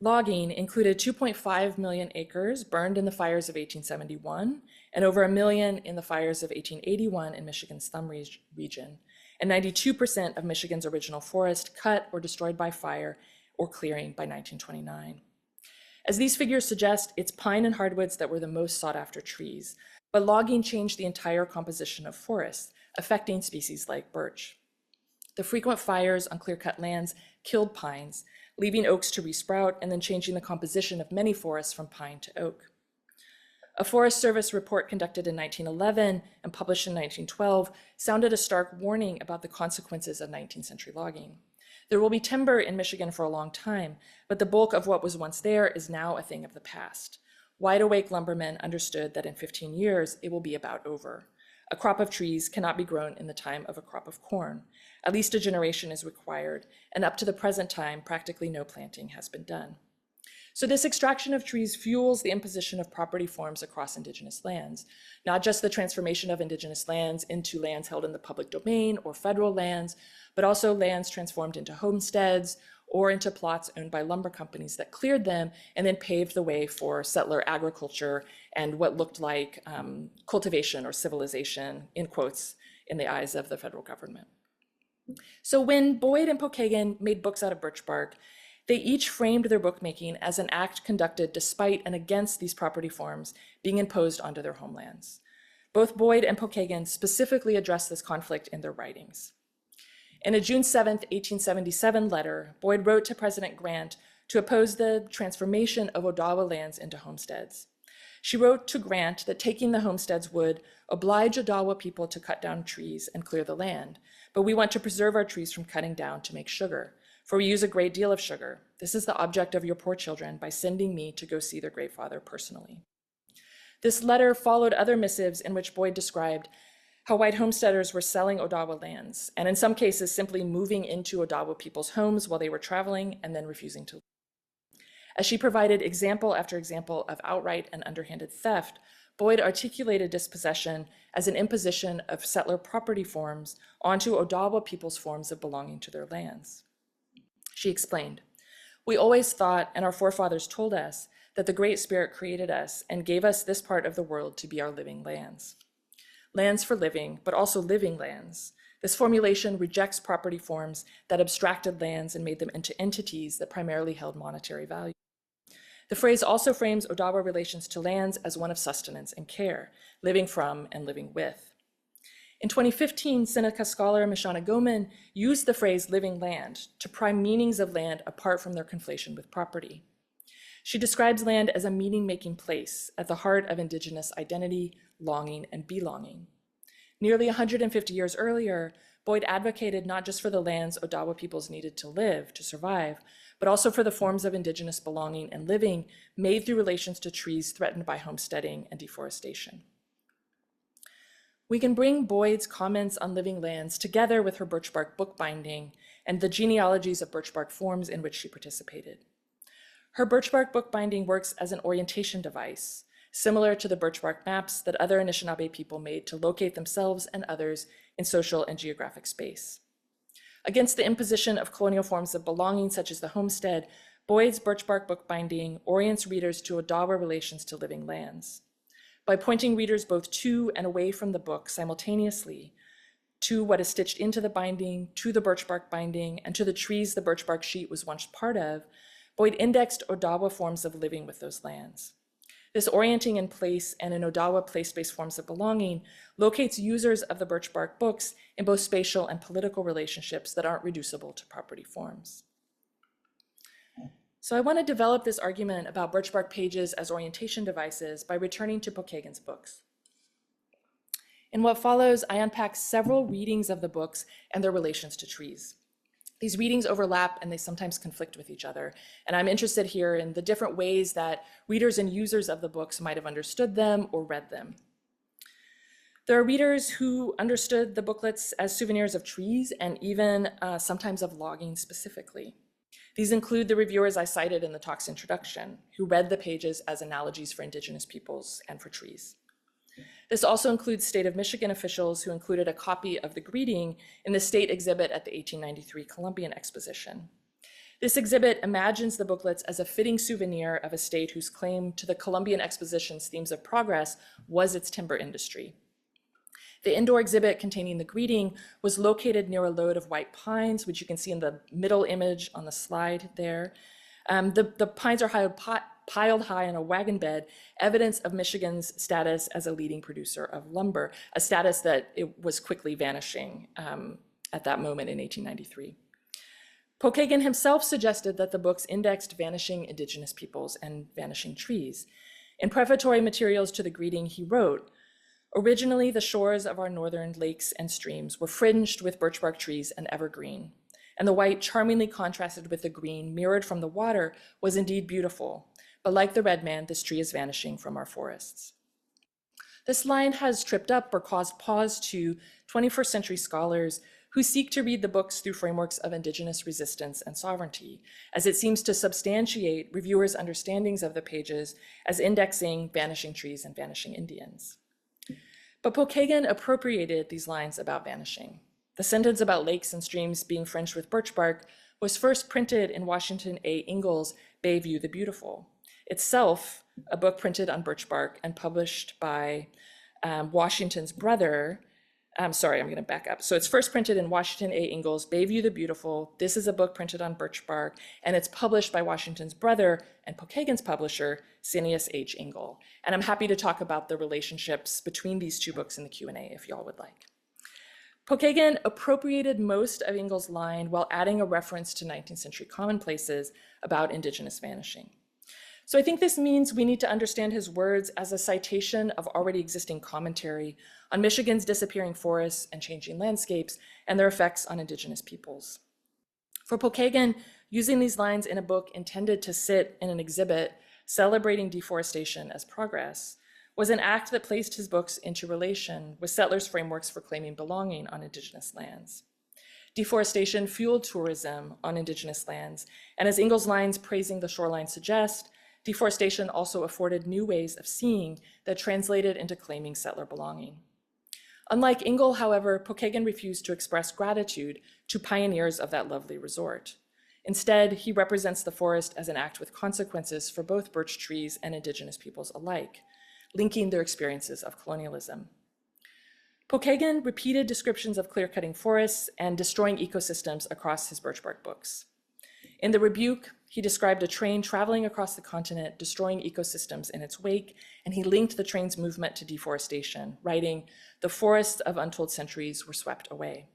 logging included 2.5 million acres burned in the fires of 1871 and over 1 million in the fires of 1881 in Michigan's Thumb region, and 92% of Michigan's original forest cut or destroyed by fire or clearing by 1929. As these figures suggest, it's pine and hardwoods that were the most sought after trees, but logging changed the entire composition of forests, affecting species like birch. The frequent fires on clear-cut lands killed pines, leaving oaks to resprout and then changing the composition of many forests from pine to oak. A Forest Service report conducted in 1911 and published in 1912 sounded a stark warning about the consequences of 19th century logging. There will be timber in Michigan for a long time, but the bulk of what was once there is now a thing of the past. Wide-awake lumbermen understood that in 15 years, it will be about over. A crop of trees cannot be grown in the time of a crop of corn. At least a generation is required, and up to the present time, practically no planting has been done. So this extraction of trees fuels the imposition of property forms across Indigenous lands, not just the transformation of Indigenous lands into lands held in the public domain or federal lands, but also lands transformed into homesteads or into plots owned by lumber companies that cleared them and then paved the way for settler agriculture and what looked like cultivation or civilization, in quotes, in the eyes of the federal government. So when Boyd and Pokagon made books out of birchbark, they each framed their bookmaking as an act conducted despite and against these property forms being imposed onto their homelands. Both Boyd and Pokagon specifically addressed this conflict in their writings. In a June 7, 1877 letter, Boyd wrote to President Grant to oppose the transformation of Odawa lands into homesteads. She wrote to Grant that taking the homesteads would oblige Odawa people to cut down trees and clear the land, but we want to preserve our trees from cutting down to make sugar, for we use a great deal of sugar. This is the object of your poor children by sending me to go see their great father personally. This letter followed other missives in which Boyd described how white homesteaders were selling Odawa lands, and in some cases simply moving into Odawa people's homes while they were traveling and then refusing to leave. As she provided example after example of outright and underhanded theft, Boyd articulated dispossession as an imposition of settler property forms onto Odawa people's forms of belonging to their lands. She explained, "We always thought, and our forefathers told us, that the Great Spirit created us and gave us this part of the world to be our living lands. Lands for living, but also living lands. This formulation rejects property forms that abstracted lands and made them into entities that primarily held monetary value. The phrase also frames Odawa relations to lands as one of sustenance and care, living from and living with." In 2015, Seneca scholar Mishana Goman used the phrase living land to prime meanings of land apart from their conflation with property. She describes land as a meaning-making place at the heart of Indigenous identity, longing, and belonging. Nearly 150 years earlier, Boyd advocated not just for the lands Odawa peoples needed to live, to survive, but also for the forms of Indigenous belonging and living made through relations to trees threatened by homesteading and deforestation. We can bring Boyd's comments on living lands together with her Birchbark bookbinding and the genealogies of Birchbark forms in which she participated. Her Birchbark bookbinding works as an orientation device, similar to the Birchbark maps that other Anishinaabe people made to locate themselves and others in social and geographic space. Against the imposition of colonial forms of belonging, such as the homestead, Boyd's Birchbark bookbinding orients readers to Odawa relations to living lands. By pointing readers both to and away from the book simultaneously, to what is stitched into the binding, to the Birchbark binding, and to the trees the Birchbark sheet was once part of, Boyd indexed Odawa forms of living with those lands. This orienting in place and in Odawa place-based forms of belonging locates users of the Birchbark books in both spatial and political relationships that aren't reducible to property forms. So I want to develop this argument about Birchbark pages as orientation devices by returning to Pokagon's books. In what follows, I unpack several readings of the books and their relations to trees. These readings overlap and they sometimes conflict with each other. And I'm interested here in the different ways that readers and users of the books might have understood them or read them. There are readers who understood the booklets as souvenirs of trees and even sometimes of logging specifically. These include the reviewers I cited in the talk's introduction, who read the pages as analogies for Indigenous peoples and for trees. This also includes State of Michigan officials who included a copy of the greeting in the state exhibit at the 1893 Columbian Exposition. This exhibit imagines the booklets as a fitting souvenir of a state whose claim to the Columbian Exposition's themes of progress was its timber industry. The indoor exhibit containing the greeting was located near a load of white pines, which you can see in the middle image on the slide there. The pines are piled high in a wagon bed, evidence of Michigan's status as a leading producer of lumber, a status that it was quickly vanishing at that moment in 1893. Pokagon himself suggested that the books indexed vanishing Indigenous peoples and vanishing trees. In prefatory materials to the greeting, he wrote, "Originally, the shores of our northern lakes and streams were fringed with birchbark trees and evergreen, and the white charmingly contrasted with the green mirrored from the water was indeed beautiful. But like the red man, this tree is vanishing from our forests." This line has tripped up or caused pause to 21st century scholars who seek to read the books through frameworks of Indigenous resistance and sovereignty, as it seems to substantiate reviewers' understandings of the pages as indexing vanishing trees and vanishing Indians. But Pokagon appropriated these lines about vanishing. The sentence about lakes and streams being fringed with birchbark was first printed in Washington A. Ingalls' Bayview the Beautiful, itself a book printed on birchbark and published by Washington's brother. I'm going to back up. So it's first printed in Washington A. Ingalls' Bayview the Beautiful. This is a book printed on birchbark, and it's published by Washington's brother and Pokagon's publisher, Phineas H. Ingle. And I'm happy to talk about the relationships between these two books in the Q&A if y'all would like. Pokagon appropriated most of Ingalls' line while adding a reference to 19th century commonplaces about Indigenous vanishing. So I think this means we need to understand his words as a citation of already existing commentary on Michigan's disappearing forests and changing landscapes and their effects on Indigenous peoples. For Pokagon, using these lines in a book intended to sit in an exhibit celebrating deforestation as progress was an act that placed his books into relation with settlers' frameworks for claiming belonging on Indigenous lands. Deforestation fueled tourism on Indigenous lands, and as Ingalls' lines praising the shoreline suggest, deforestation also afforded new ways of seeing that translated into claiming settler belonging. Unlike Ingalls, however, Pokagon refused to express gratitude to pioneers of that lovely resort. Instead, he represents the forest as an act with consequences for both birch trees and Indigenous peoples alike, linking their experiences of colonialism. Pokagon repeated descriptions of clear-cutting forests and destroying ecosystems across his Birchbark books. In the Rebuke, he described a train traveling across the continent, destroying ecosystems in its wake, and he linked the train's movement to deforestation, writing, "The forests of untold centuries were swept away."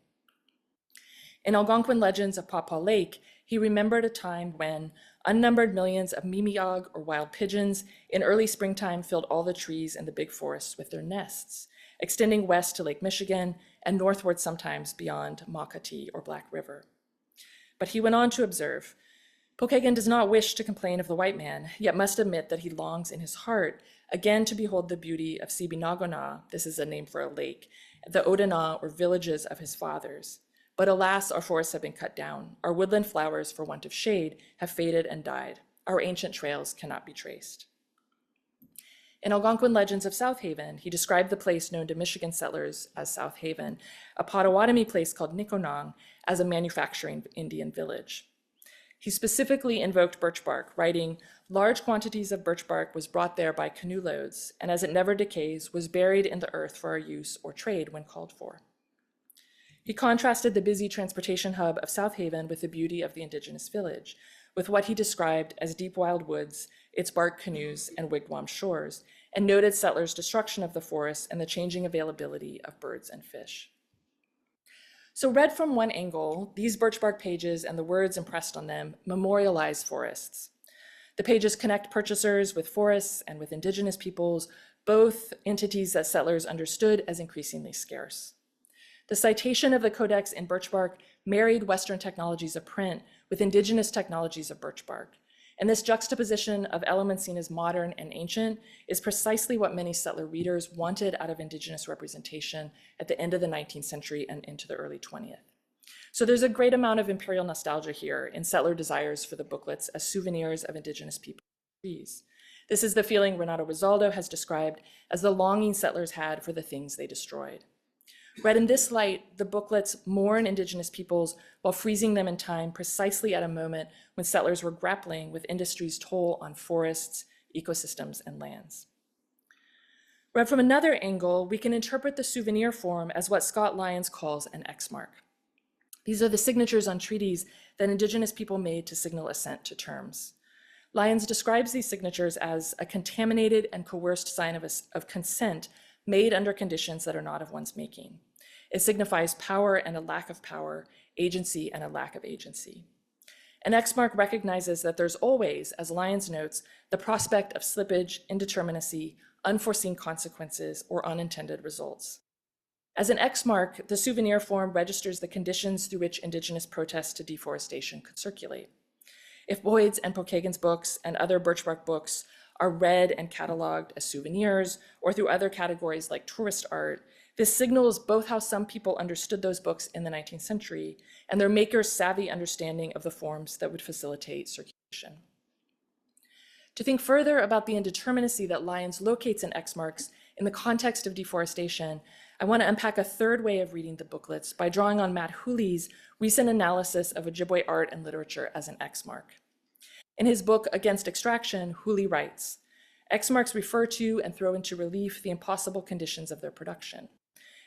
In Algonquin Legends of Paw Paw Lake, he remembered a time when unnumbered millions of mimiog, or wild pigeons, in early springtime filled all the trees in the big forests with their nests, extending west to Lake Michigan and northward sometimes beyond Makati or Black River. But he went on to observe, Pokagon does not wish to complain of the white man, yet must admit that he longs in his heart again to behold the beauty of Sibinagona, this is a name for a lake, the Odana or villages of his fathers. But alas, our forests have been cut down. Our woodland flowers, for want of shade, have faded and died. Our ancient trails cannot be traced. In Algonquin Legends of South Haven, he described the place known to Michigan settlers as South Haven, a Potawatomi place called Nikonong, as a manufacturing Indian village. He specifically invoked birchbark, writing, "Large quantities of birchbark was brought there by canoe loads, and as it never decays, was buried in the earth for our use or trade when called for." He contrasted the busy transportation hub of South Haven with the beauty of the Indigenous village, with what he described as deep wild woods, its bark canoes, and wigwam shores, and noted settlers' destruction of the forest and the changing availability of birds and fish. So read from one angle, these birchbark pages and the words impressed on them memorialize forests. The pages connect purchasers with forests and with Indigenous peoples, both entities that settlers understood as increasingly scarce. The citation of the codex in birchbark married Western technologies of print with Indigenous technologies of birchbark. And this juxtaposition of elements seen as modern and ancient is precisely what many settler readers wanted out of Indigenous representation at the end of the 19th century and into the early 20th. So there's a great amount of imperial nostalgia here in settler desires for the booklets as souvenirs of Indigenous people and trees. This is the feeling Renato Rosaldo has described as the longing settlers had for the things they destroyed. Read in this light, the booklets mourn Indigenous peoples while freezing them in time precisely at a moment when settlers were grappling with industry's toll on forests, ecosystems, and lands. Read from another angle, we can interpret the souvenir form as what Scott Lyons calls an X mark. These are the signatures on treaties that Indigenous people made to signal assent to terms. Lyons describes these signatures as a contaminated and coerced sign of consent made under conditions that are not of one's making. It signifies power and a lack of power, agency and a lack of agency. An X mark recognizes that there's always, as Lyons notes, the prospect of slippage, indeterminacy, unforeseen consequences, or unintended results. As an X mark, the souvenir form registers the conditions through which Indigenous protests to deforestation could circulate. If Boyd's and Pokagon's books and other birchbark books are read and cataloged as souvenirs or through other categories like tourist art, this signals both how some people understood those books in the 19th century and their makers' savvy understanding of the forms that would facilitate circulation. To think further about the indeterminacy that Lyons locates in X marks in the context of deforestation, I want to unpack a third way of reading the booklets by drawing on Matt Hooley's recent analysis of Ojibwe art and literature as an X mark. In his book, Against Extraction, Hooley writes, X marks refer to and throw into relief the impossible conditions of their production.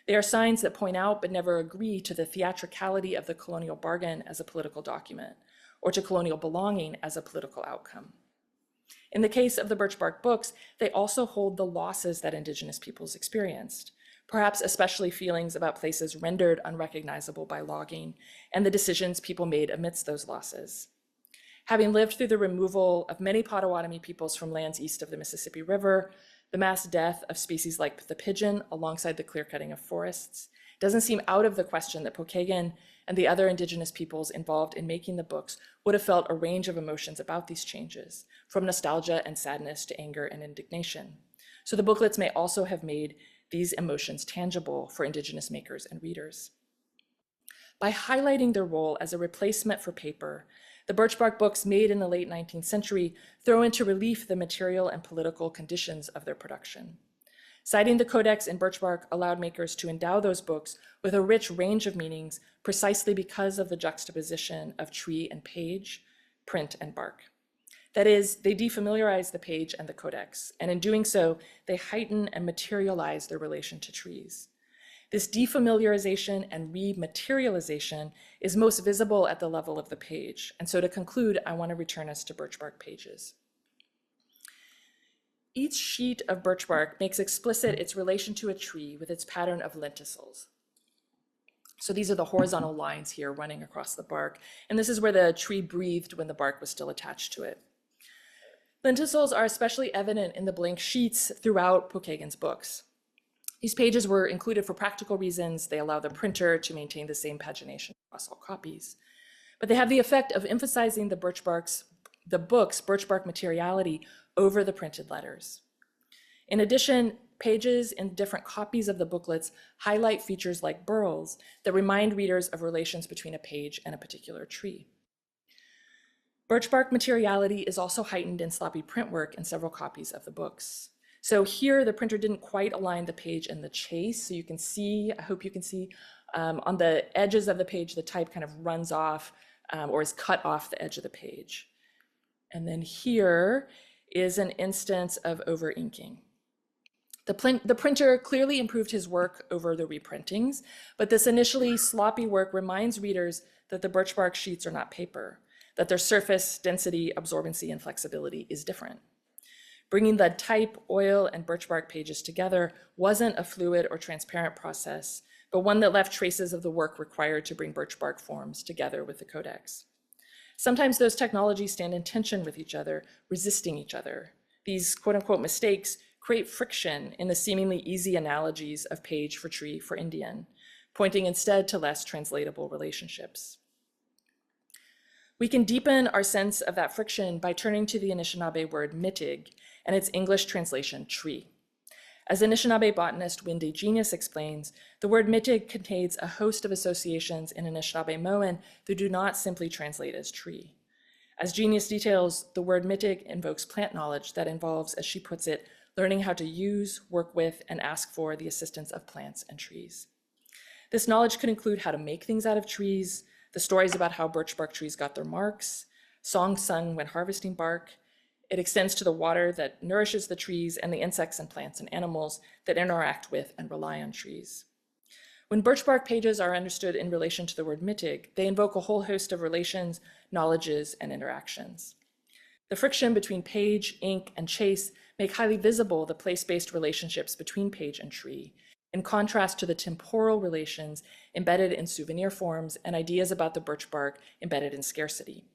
They are signs that point out but never agree to the theatricality of the colonial bargain as a political document, or to colonial belonging as a political outcome. In the case of the birchbark books, they also hold the losses that Indigenous peoples experienced, perhaps especially feelings about places rendered unrecognizable by logging and the decisions people made amidst those losses. Having lived through the removal of many Potawatomi peoples from lands east of the Mississippi River, the mass death of species like the pigeon alongside the clear-cutting of forests, it doesn't seem out of the question that Pokagon and the other Indigenous peoples involved in making the books would have felt a range of emotions about these changes, from nostalgia and sadness to anger and indignation. So the booklets may also have made these emotions tangible for Indigenous makers and readers. By highlighting their role as a replacement for paper, the Birchbark books made in the late 19th century throw into relief the material and political conditions of their production. Citing the codex in Birchbark allowed makers to endow those books with a rich range of meanings precisely because of the juxtaposition of tree and page, print and bark. That is, they defamiliarize the page and the codex, and in doing so, they heighten and materialize their relation to trees. This defamiliarization and rematerialization is most visible at the level of the page. And so to conclude, I want to return us to Birchbark pages. Each sheet of Birchbark makes explicit its relation to a tree with its pattern of lenticels. So these are the horizontal lines here running across the bark, and this is where the tree breathed when the bark was still attached to it. Lenticels are especially evident in the blank sheets throughout Pokagon's books. These pages were included for practical reasons. They allow the printer to maintain the same pagination across all copies. But they have the effect of emphasizing the book's Birchbark materiality over the printed letters. In addition, pages in different copies of the booklets highlight features like burls that remind readers of relations between a page and a particular tree. Birchbark materiality is also heightened in sloppy printwork in several copies of the books. So here, the printer didn't quite align the page and the chase. So you can see, I hope you can see, on the edges of the page, the type kind of runs off or is cut off the edge of the page. And then here is an instance of over-inking. The printer clearly improved his work over the reprintings, but this initially sloppy work reminds readers that the Birchbark sheets are not paper, that their surface, density, absorbency, and flexibility is different. Bringing the type, oil, and Birchbark pages together wasn't a fluid or transparent process, but one that left traces of the work required to bring Birchbark forms together with the codex. Sometimes those technologies stand in tension with each other, resisting each other. These quote-unquote mistakes create friction in the seemingly easy analogies of page for tree for Indian, pointing instead to less translatable relationships. We can deepen our sense of that friction by turning to the Anishinaabe word mitig and its English translation, tree. As Anishinaabe botanist Wendy Genius explains, the word mitig contains a host of associations in Anishinaabe-Moan that do not simply translate as tree. As Genius details, the word mitig invokes plant knowledge that involves, as she puts it, learning how to use, work with, and ask for the assistance of plants and trees. This knowledge could include how to make things out of trees, the stories about how birchbark trees got their marks, songs sung when harvesting bark. It extends to the water that nourishes the trees and the insects and plants and animals that interact with and rely on trees. When birchbark pages are understood in relation to the word mitig, they invoke a whole host of relations, knowledges, and interactions. The friction between page, ink, and chase make highly visible the place-based relationships between page and tree, in contrast to the temporal relations embedded in souvenir forms and ideas about the birchbark embedded in scarcity.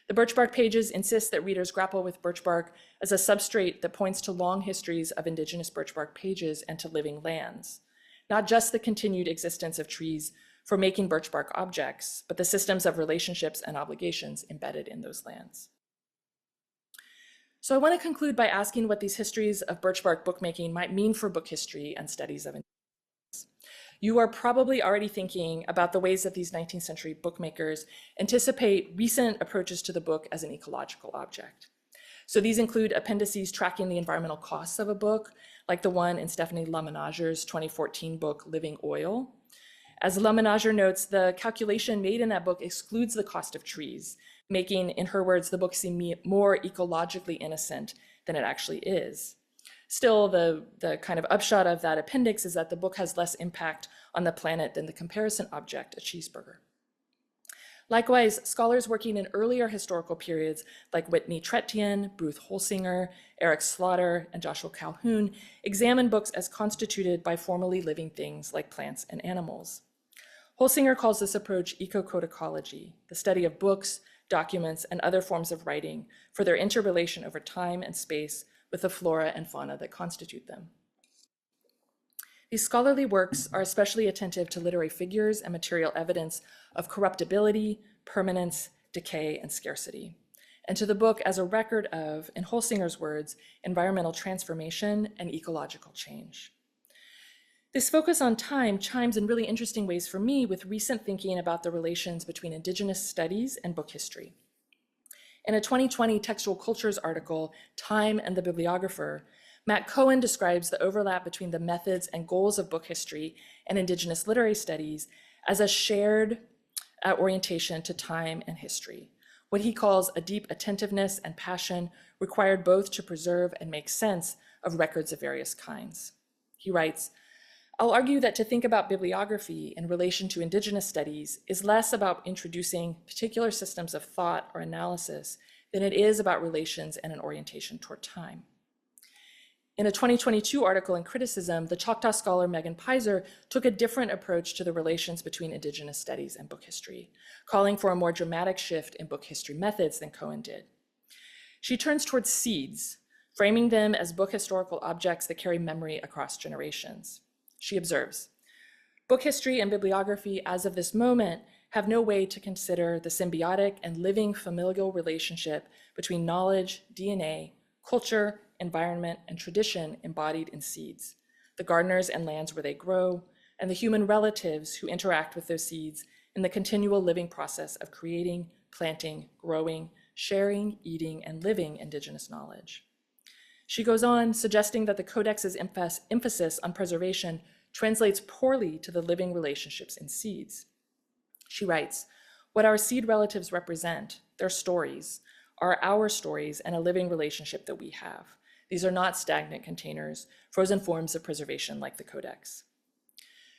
The birchbark pages insist that readers grapple with birchbark as a substrate that points to long histories of indigenous birchbark pages and to living lands, not just the continued existence of trees for making birchbark objects, but the systems of relationships and obligations embedded in those lands. So I want to conclude by asking what these histories of birchbark bookmaking might mean for book history and studies of indigenous. You are probably already thinking about the ways that these 19th century bookmakers anticipate recent approaches to the book as an ecological object. So these include appendices tracking the environmental costs of a book, like the one in Stephanie Lamenager's 2014 book, Living Oil. As Lamenager notes, the calculation made in that book excludes the cost of trees, making, in her words, the book seem more ecologically innocent than it actually is. Still, the kind of upshot of that appendix is that the book has less impact on the planet than the comparison object, a cheeseburger. Likewise, scholars working in earlier historical periods like Whitney Trettian, Ruth Holsinger, Eric Slaughter, and Joshua Calhoun examine books as constituted by formally living things like plants and animals. Holsinger calls this approach ecocodicology, the study of books, documents, and other forms of writing for their interrelation over time and space with the flora and fauna that constitute them. These scholarly works are especially attentive to literary figures and material evidence of corruptibility, permanence, decay, and scarcity. and to the book as a record of, in Holsinger's words, environmental transformation and ecological change. This focus on time chimes in really interesting ways for me with recent thinking about the relations between Indigenous studies and book history. In a 2020 Textual Cultures article, Time and the Bibliographer, Matt Cohen describes the overlap between the methods and goals of book history and Indigenous literary studies as a shared orientation to time and history, what he calls a deep attentiveness and passion required both to preserve and make sense of records of various kinds. He writes, I'll argue that to think about bibliography in relation to Indigenous studies is less about introducing particular systems of thought or analysis than it is about relations and an orientation toward time. In a 2022 article in Criticism, the Choctaw scholar Megan Pizer took a different approach to the relations between Indigenous studies and book history, calling for a more dramatic shift in book history methods than Cohen did. She turns towards seeds, framing them as book historical objects that carry memory across generations. She observes, book history and bibliography as of this moment have no way to consider the symbiotic and living familial relationship between knowledge, DNA, culture, environment, and tradition embodied in seeds, the gardeners and lands where they grow, and the human relatives who interact with those seeds in the continual living process of creating, planting, growing, sharing, eating, and living Indigenous knowledge. She goes on, suggesting that the Codex's emphasis on preservation translates poorly to the living relationships in seeds. She writes, what our seed relatives represent, their stories, are our stories and a living relationship that we have. These are not stagnant containers, frozen forms of preservation like the Codex.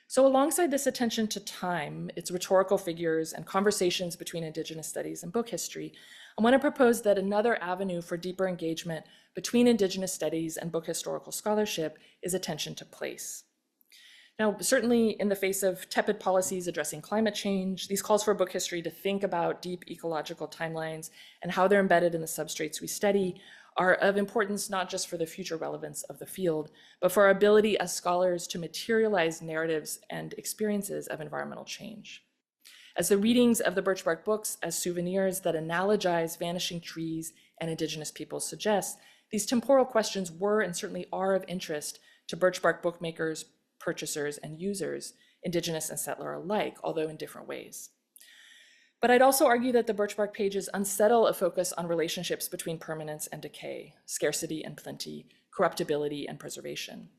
So alongside this attention to time, its rhetorical figures, and conversations between Indigenous studies and book history, I want to propose that another avenue for deeper engagement between Indigenous studies and book historical scholarship is attention to place. Now, certainly in the face of tepid policies addressing climate change, these calls for book history to think about deep ecological timelines and how they're embedded in the substrates we study are of importance not just for the future relevance of the field, but for our ability as scholars to materialize narratives and experiences of environmental change. As the readings of the Birchbark books as souvenirs that analogize vanishing trees and Indigenous peoples suggest, these temporal questions were and certainly are of interest to Birchbark bookmakers, purchasers, and users, Indigenous and settler alike, although in different ways. But I'd also argue that the Birchbark pages unsettle a focus on relationships between permanence and decay, scarcity and plenty, corruptibility and preservation.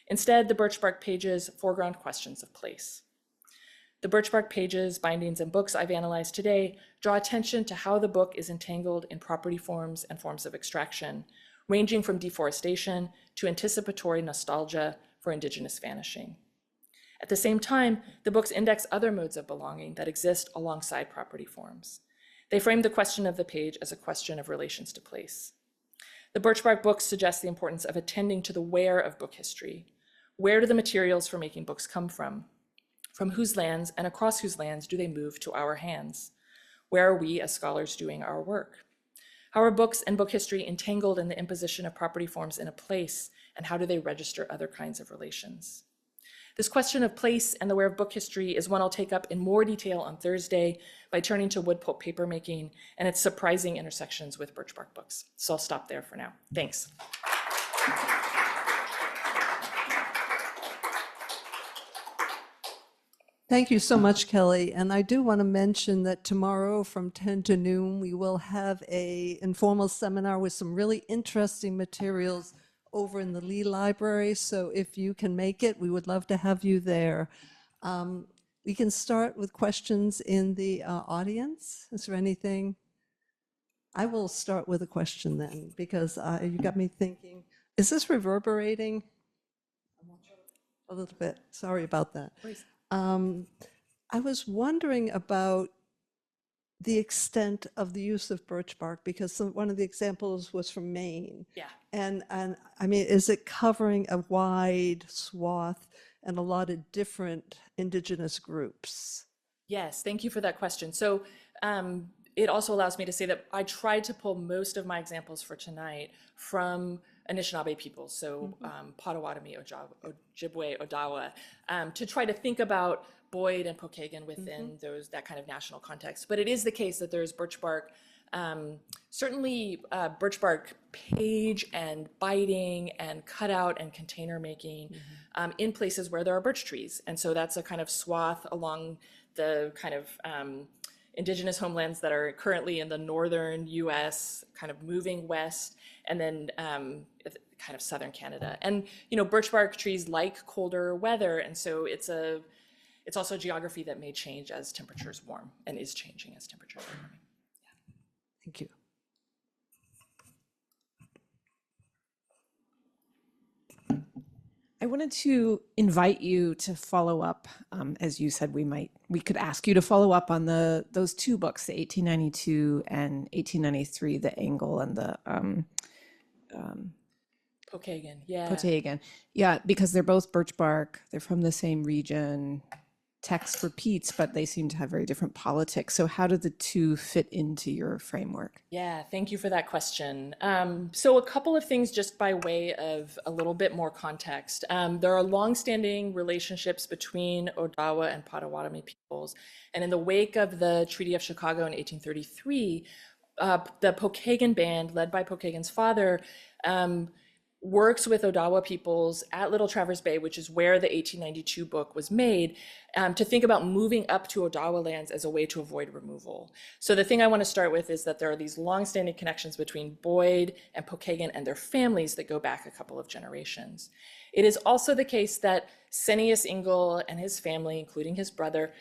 Instead, the Birchbark pages foreground questions of place. The Birchbark pages, bindings, and books I've analyzed today draw attention to how the book is entangled in property forms and forms of extraction, ranging from deforestation to anticipatory nostalgia for Indigenous vanishing. At the same time, the books index other modes of belonging that exist alongside property forms. They frame the question of the page as a question of relations to place. The Birchbark books suggest the importance of attending to the where of book history. Where do the materials for making books come from? From whose lands and across whose lands do they move to our hands? Where are we as scholars doing our work? How are books and book history entangled in the imposition of property forms in a place, and how do they register other kinds of relations? This question of place and the where of book history is one I'll take up in more detail on Thursday by turning to woodpulp papermaking and its surprising intersections with Birchbark books. So I'll stop there for now. Thanks. Thank you so much, Kelly. And I do want to mention that tomorrow from 10 to noon, we will have an informal seminar with some really interesting materials over in the Lee Library. So if you can make it, we would love to have you there. We can start with questions in the audience. Is there anything? I will start with a question then, because you got me thinking, is this reverberating? A little bit. Sorry about that. Please. I was wondering about the extent of the use of birch bark, because one of the examples was from Maine. Yeah. And I mean, is it covering a wide swath and a lot of different Indigenous groups? Yes, thank you for that question. So it also allows me to say that I tried to pull most of my examples for tonight from Anishinaabe peoples, so Potawatomi, Ojibwe, Odawa, to try to think about Boyd and Pokagon within that kind of national context. But it is the case that there's birch bark Certainly birch bark page and biting and cutout and container making in places where there are birch trees. And so that's a kind of swath along the kind of indigenous homelands that are currently in the northern US, kind of moving west, and then kind of southern Canada. And, you know, birch bark trees like colder weather, and so it's also a geography that may change as temperatures warm, and is changing as temperatures are warming. Thank you. I wanted to invite you to follow up, as you said, we could ask you to follow up on those two books, the 1892 and 1893, the Angle and the Pokagon, yeah. Pokagon. Yeah, because they're both birch bark. They're from the same region. Text repeats, but they seem to have very different politics. So how do the two fit into your framework? Yeah, thank you for that question. So a couple of things just by way of a little bit more context. There are longstanding relationships between Odawa and Potawatomi peoples. And in the wake of the Treaty of Chicago in 1833, the Pokagon Band, led by Pokagon's father, works with Odawa peoples at Little Traverse Bay, which is where the 1892 book was made, to think about moving up to Odawa lands as a way to avoid removal. So the thing I want to start with is that there are these longstanding connections between Boyd and Pokagon and their families that go back a couple of generations. It is also the case that Senius Ingle and his family, including his brother,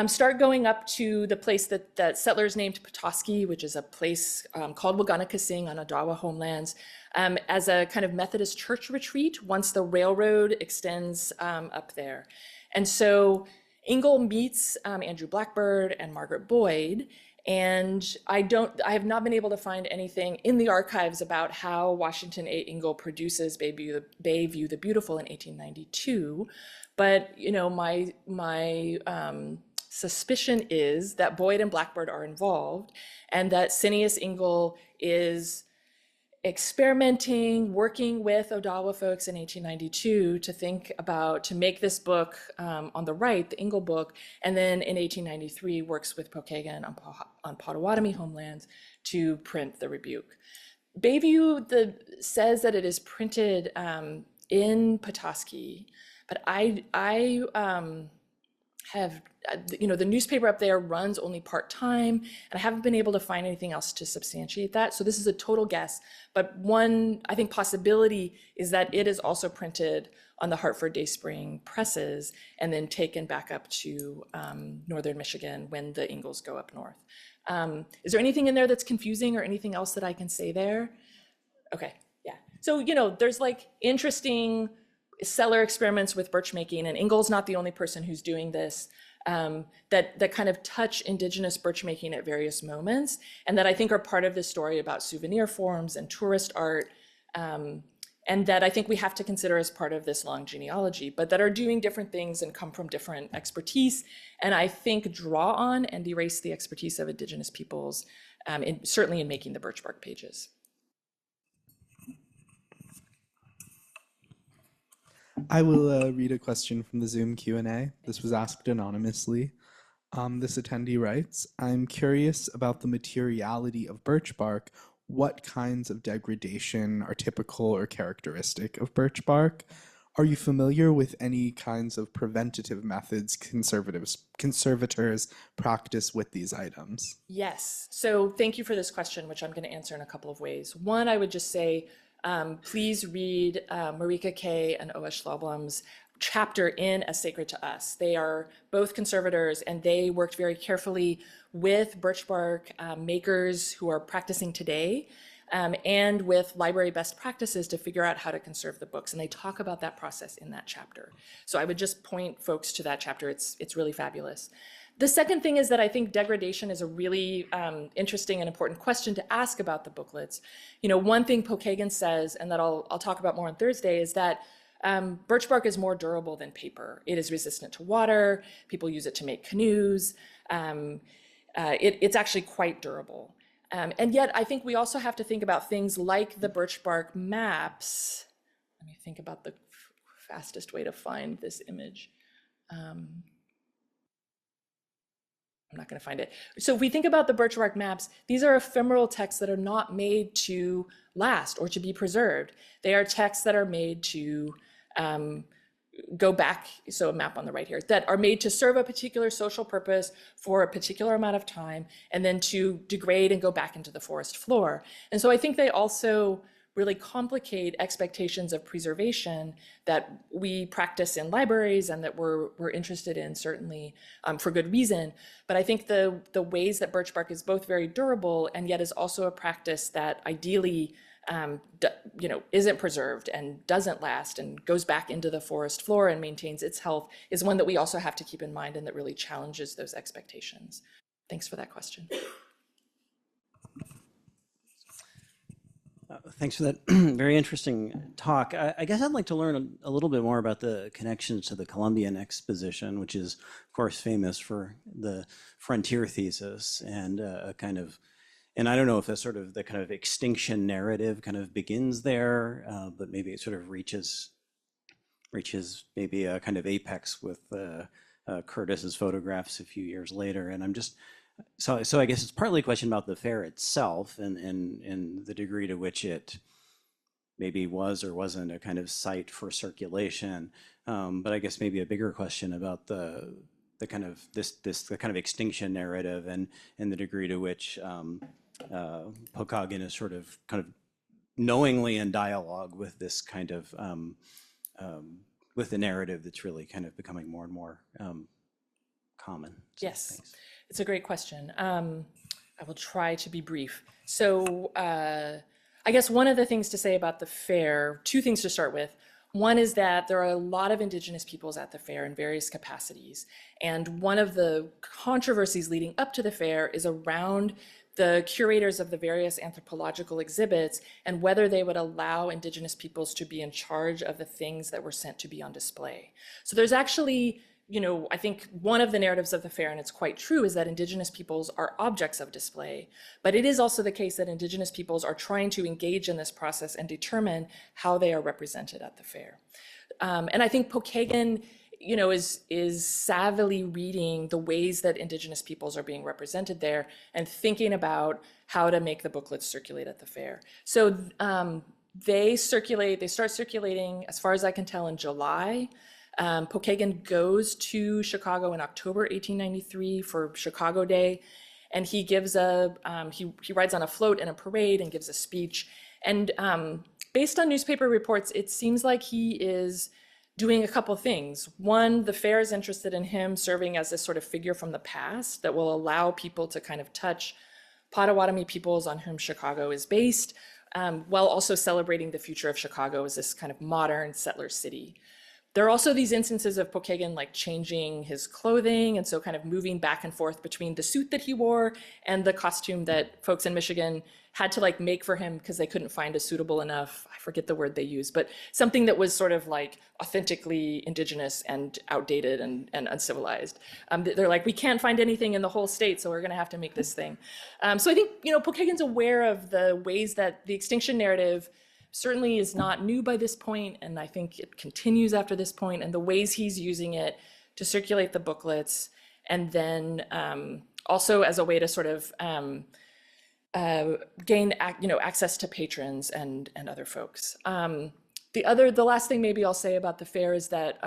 start going up to the place that settlers named Petoskey, which is a place called Waganakasing on Odawa homelands, as a kind of Methodist church retreat once the railroad extends up there. And so Ingle meets Andrew Blackbird and Margaret Boyd, and I have not been able to find anything in the archives about how Washington A. Ingle produces Bayview the Beautiful in 1892, but you know, my suspicion is that Boyd and Blackbird are involved, and that Senius Ingle is experimenting, working with Odawa folks in 1892 to make this book on the right, the Ingle book, and then in 1893 works with Pokagon on Potawatomi homelands to print the Rebuke. Bayview says that it is printed in Petoskey, but I have, you know, the newspaper up there runs only part-time, and I haven't been able to find anything else to substantiate that. So this is a total guess, but one, I think, possibility is that it is also printed on the Hartford Dayspring presses and then taken back up to northern Michigan when the Ingles go up north. Is there anything in there that's confusing or anything else that I can say there? Okay, yeah. So, you know, there's like interesting cellar experiments with birch making, and Ingle's not the only person who's doing this, that kind of touch indigenous birch making at various moments, and that I think are part of this story about souvenir forms and tourist art, and that I think we have to consider as part of this long genealogy, but that are doing different things and come from different expertise, and I think draw on and erase the expertise of indigenous peoples, certainly in making the birch bark pages. I will read a question from the Zoom Q&A. This was asked anonymously. This attendee writes, I'm curious about the materiality of birch bark. What kinds of degradation are typical or characteristic of birch bark? Are you familiar with any kinds of preventative methods conservators practice with these items? Yes. So thank you for this question, which I'm going to answer in a couple of ways. One, I would just say, please read Marika Kay and O.S. Schlaublum's chapter in As Sacred to Us. They are both conservators, and they worked very carefully with birch bark makers who are practicing today, and with library best practices to figure out how to conserve the books. And they talk about that process in that chapter. So I would just point folks to that chapter. It's really fabulous. The second thing is that I think degradation is a really interesting and important question to ask about the booklets. You know, one thing Pokagon says, and that I'll talk about more on Thursday, is that birch bark is more durable than paper. It is resistant to water. People use it to make canoes. It's actually quite durable. And yet I think we also have to think about things like the birch bark maps. Let me think about the fastest way to find this image. I'm I'm not going to find it. So if we think about the Birchbark maps, these are ephemeral texts that are not made to last or to be preserved. They are texts that are made to go back, so a map on the right here, that are made to serve a particular social purpose for a particular amount of time, and then to degrade and go back into the forest floor. And so I think they also really complicate expectations of preservation that we practice in libraries and that we're interested in, certainly for good reason. But I think the ways that birchbark is both very durable and yet is also a practice that ideally isn't preserved and doesn't last and goes back into the forest floor and maintains its health is one that we also have to keep in mind and that really challenges those expectations. Thanks for that question. Thanks for that very interesting talk. I guess I'd like to learn a little bit more about the connections to the Columbian Exposition, which is, of course, famous for the frontier thesis and a kind of, and I don't know if the sort of the kind of extinction narrative kind of begins there, but maybe it sort of reaches maybe a kind of apex with Curtis's photographs a few years later. And I'm just, so I guess it's partly a question about the fair itself and the degree to which it maybe was or wasn't a kind of site for circulation. But I guess maybe a bigger question about the kind of the kind of extinction narrative and the degree to which Pokagon is sort of kind of knowingly in dialogue with this kind of with the narrative that's really kind of becoming more and more common. So, Yes. thanks. It's a great question. I will try to be brief. So I guess one of the things to say about the fair, two things to start with. One is that there are a lot of Indigenous peoples at the fair in various capacities. And one of the controversies leading up to the fair is around the curators of the various anthropological exhibits and whether they would allow Indigenous peoples to be in charge of the things that were sent to be on display. So there's actually, I think one of the narratives of the fair, and it's quite true, is that Indigenous peoples are objects of display. But it is also the case that Indigenous peoples are trying to engage in this process and determine how they are represented at the fair. And I think Pokagon, is savvily reading the ways that Indigenous peoples are being represented there and thinking about how to make the booklets circulate at the fair. So they start circulating, as far as I can tell, in July. Pokagon goes to Chicago in October 1893 for Chicago Day, and he gives he rides on a float in a parade and gives a speech. And based on newspaper reports, it seems like he is doing a couple things. One, the fair is interested in him serving as this sort of figure from the past that will allow people to kind of touch Potawatomi peoples on whom Chicago is based, while also celebrating the future of Chicago as this kind of modern settler city. There are also these instances of Pokagon like changing his clothing and so kind of moving back and forth between the suit that he wore and the costume that folks in Michigan had to like make for him because they couldn't find a suitable enough, I forget the word they used, but something that was sort of like authentically Indigenous and outdated and uncivilized. They're like, we can't find anything in the whole state, so we're gonna have to make this thing. So I think, Pokagon's aware of the ways that the extinction narrative certainly is not new by this point, and I think it continues after this point, and the ways he's using it to circulate the booklets, and then also as a way to sort of gain access to patrons and other folks. The last thing maybe I'll say about the fair is that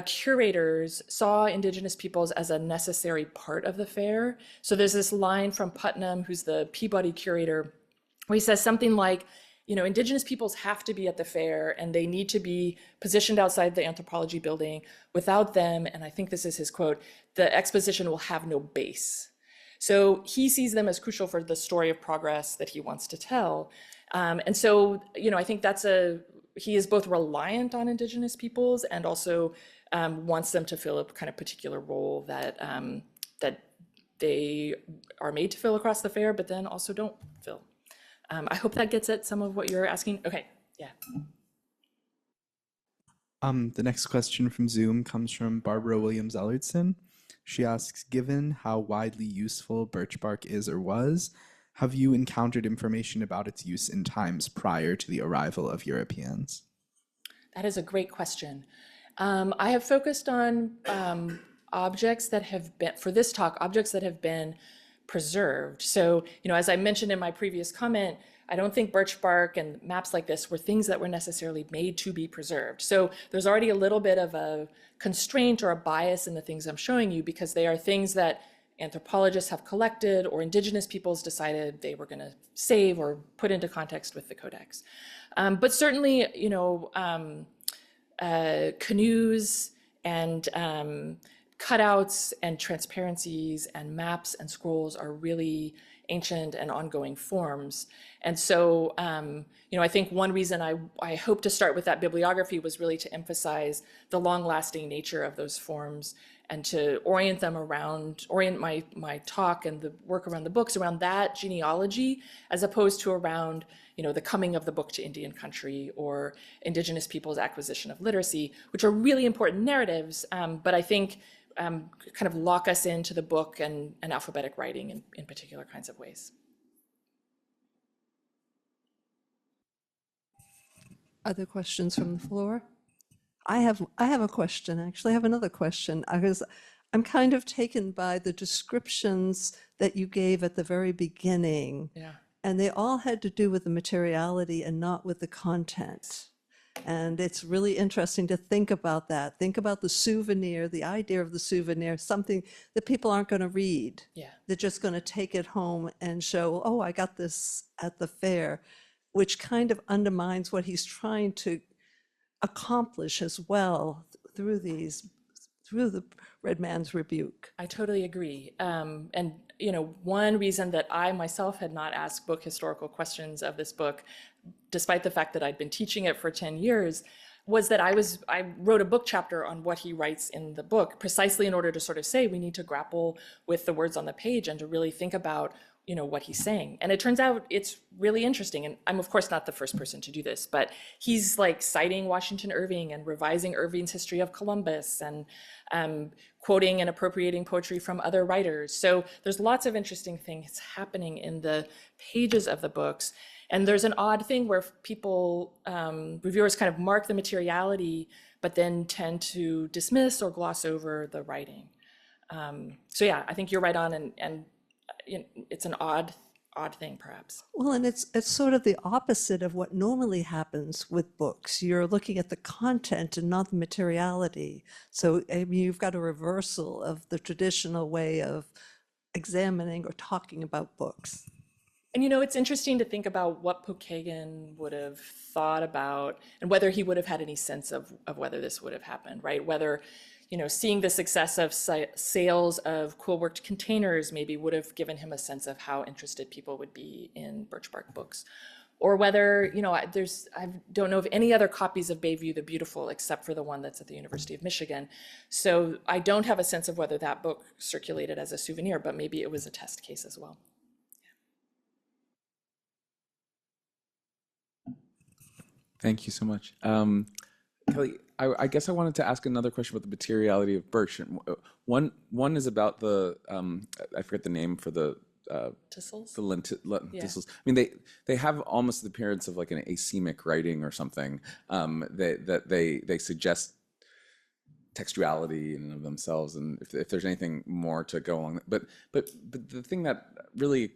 curators saw Indigenous peoples as a necessary part of the fair. So there's this line from Putnam, who's the Peabody curator, where he says something like, Indigenous peoples have to be at the fair and they need to be positioned outside the anthropology building. Without them, and I think this is his quote, the exposition will have no base. So he sees them as crucial for the story of progress that he wants to tell. And so, I think he is both reliant on Indigenous peoples and also wants them to fill a kind of particular role that they are made to fill across the fair, but then also don't fill. I hope that gets at some of what you're asking. Okay, yeah. The next question from Zoom comes from Barbara Williams-Ellardson. She asks, given how widely useful birchbark is or was, have you encountered information about its use in times prior to the arrival of Europeans? That is a great question. I have focused on objects that have been, for this talk, objects that have been preserved. So, as I mentioned in my previous comment, I don't think birch bark and maps like this were things that were necessarily made to be preserved. So there's already a little bit of a constraint or a bias in the things I'm showing you, because they are things that anthropologists have collected or indigenous peoples decided they were going to save or put into context with the codex. But certainly, canoes and cutouts and transparencies and maps and scrolls are really ancient and ongoing forms. And so, I think one reason I hope to start with that bibliography was really to emphasize the long-lasting nature of those forms and to orient my talk and the work around the books around that genealogy, as opposed to around, the coming of the book to Indian country or indigenous people's acquisition of literacy, which are really important narratives, but I think kind of lock us into the book and alphabetic writing in particular kinds of ways. Other questions from the floor? I have a question, actually. I have another question, because I'm kind of taken by the descriptions that you gave at the very beginning. Yeah. And they all had to do with the materiality and not with the content. And it's really interesting to think about that. Think about the souvenir, the idea of the souvenir, something that people aren't going to read. Yeah. They're just going to take it home and show, oh, I got this at the fair, which kind of undermines what he's trying to accomplish as well through the Red Man's Rebuke. I totally agree. And one reason that I myself had not asked book historical questions of this book, despite the fact that I'd been teaching it for 10 years, was that I wrote a book chapter on what he writes in the book, precisely in order to sort of say we need to grapple with the words on the page and to really think about what he's saying. And it turns out it's really interesting. And I'm of course not the first person to do this, but he's like citing Washington Irving and revising Irving's history of Columbus and quoting and appropriating poetry from other writers. So there's lots of interesting things happening in the pages of the books. And there's an odd thing where people, reviewers kind of mark the materiality, but then tend to dismiss or gloss over the writing. So yeah, I think you're right on, and it's an odd thing, perhaps. Well, and it's sort of the opposite of what normally happens with books. You're looking at the content and not the materiality. So I mean, you've got a reversal of the traditional way of examining or talking about books. And it's interesting to think about what Pokagon would have thought about and whether he would have had any sense of whether this would have happened, right? Whether seeing the success of sales of quill-worked containers maybe would have given him a sense of how interested people would be in birchbark books. Or whether, I don't know of any other copies of Bayview the Beautiful except for the one that's at the University of Michigan. So I don't have a sense of whether that book circulated as a souvenir, but maybe it was a test case as well. Thank you so much. Kelly, I guess I wanted to ask another question about the materiality of birch. One is about the, I forget the name for the Thistles? Thistles. I mean, they have almost the appearance of like an asemic writing or something, that they suggest textuality in and of themselves, and if there's anything more to go on. But the thing that really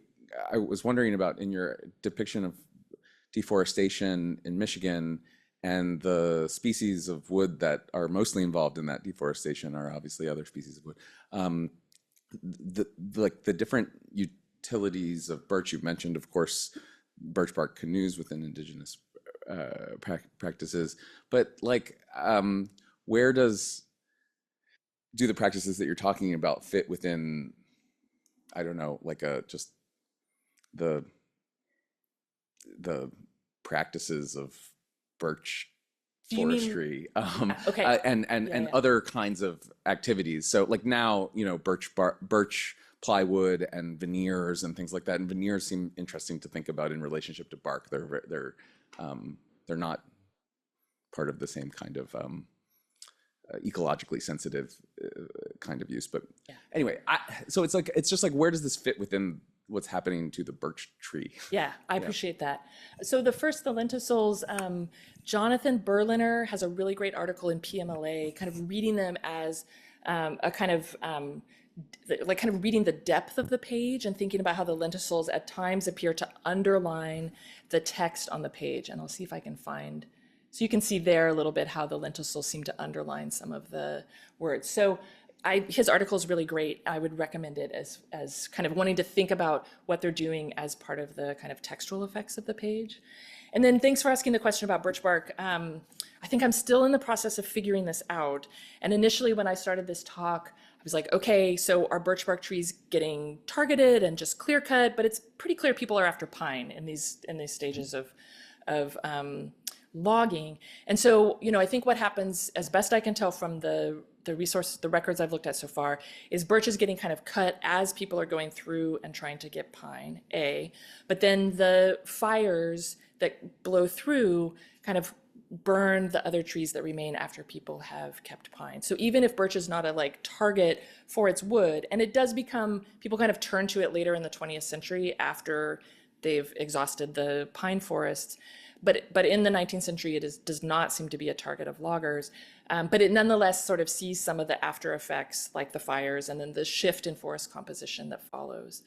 I was wondering about in your depiction of deforestation in Michigan and the species of wood that are mostly involved in that deforestation are obviously other species of wood. The different utilities of birch, you've mentioned, of course, birch bark canoes within indigenous practices, but like where do the practices that you're talking about fit within, I don't know, like just the practices of birch forestry, okay. and other kinds of activities. So like now, birch plywood and veneers and things like that. And veneers seem interesting to think about in relationship to bark. They're not part of the same kind of ecologically sensitive kind of use. But anyway, so it's just like, where does this fit within what's happening to the birch tree? Yeah, I appreciate that. So the lenticels, Jonathan Berliner has a really great article in PMLA, kind of reading them as a kind of like kind of reading the depth of the page and thinking about how the lenticels at times appear to underline the text on the page. And I'll see if I can find, so you can see there a little bit how the lenticels seem to underline some of the words. So his article is really great. I would recommend it as kind of wanting to think about what they're doing as part of the kind of textual effects of the page. And then thanks for asking the question about birchbark. I think I'm still in the process of figuring this out. And initially when I started this talk, I was like, okay, so are birchbark trees getting targeted and just clear cut? But it's pretty clear people are after pine in these stages of logging. And so, I think what happens, as best I can tell from the records I've looked at so far, is birch is getting kind of cut as people are going through and trying to get pine, but then the fires that blow through kind of burn the other trees that remain after people have kept pine. So even if birch is not a target for its wood, and it does become, people kind of turn to it later in the 20th century after they've exhausted the pine forests, but in the 19th century, it does not seem to be a target of loggers. But it nonetheless sort of sees some of the after effects, like the fires and then the shift in forest composition that follows.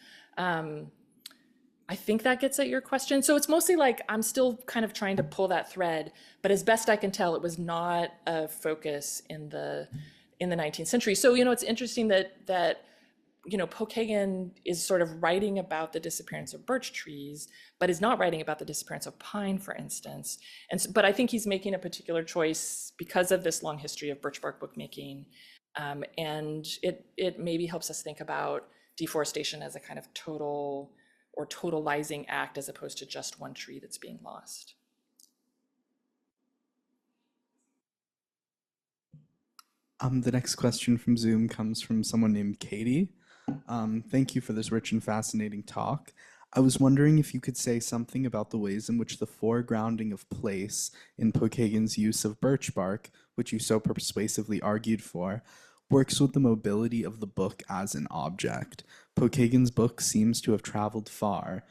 I think that gets at your question. So it's mostly I'm still kind of trying to pull that thread, but as best I can tell, it was not a focus in the 19th century. So, it's interesting that Pokagon is sort of writing about the disappearance of birch trees, but is not writing about the disappearance of pine, for instance. But I think he's making a particular choice because of this long history of birchbark bookmaking. And it maybe helps us think about deforestation as a kind of total or totalizing act as opposed to just one tree that's being lost. The next question from Zoom comes from someone named Katie. Thank you for this rich and fascinating talk. I was wondering if you could say something about the ways in which the foregrounding of place in Pokagon's use of birch bark, which you so persuasively argued for, works with the mobility of the book as an object. Pokagon's book seems to have traveled far.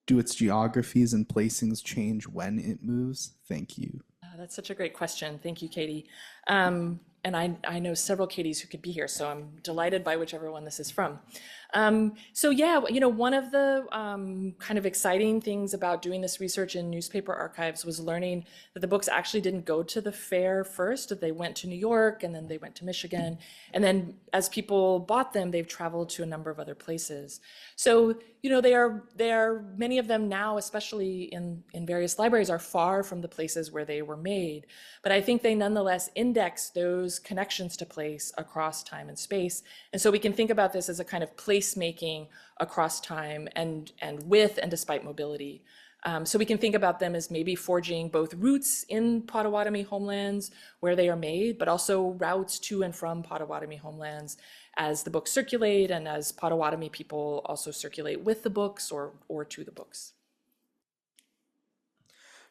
Do its geographies and placings change when it moves? Thank you. That's such a great question. Thank you, Katie. And I know several Katies who could be here, so I'm delighted by whichever one this is from. So yeah, one of the kind of exciting things about doing this research in newspaper archives was learning that the books actually didn't go to the fair first. They went to New York, and then they went to Michigan. And then as people bought them, they've traveled to a number of other places. So, they are many of them now, especially in various libraries, are far from the places where they were made. But I think they nonetheless index those connections to place across time and space. And so we can think about this as a kind of placemaking across time and with and despite mobility. So we can think about them as maybe forging both roots in Potawatomi homelands where they are made, but also routes to and from Potawatomi homelands as the books circulate and as Potawatomi people also circulate with the books or to the books.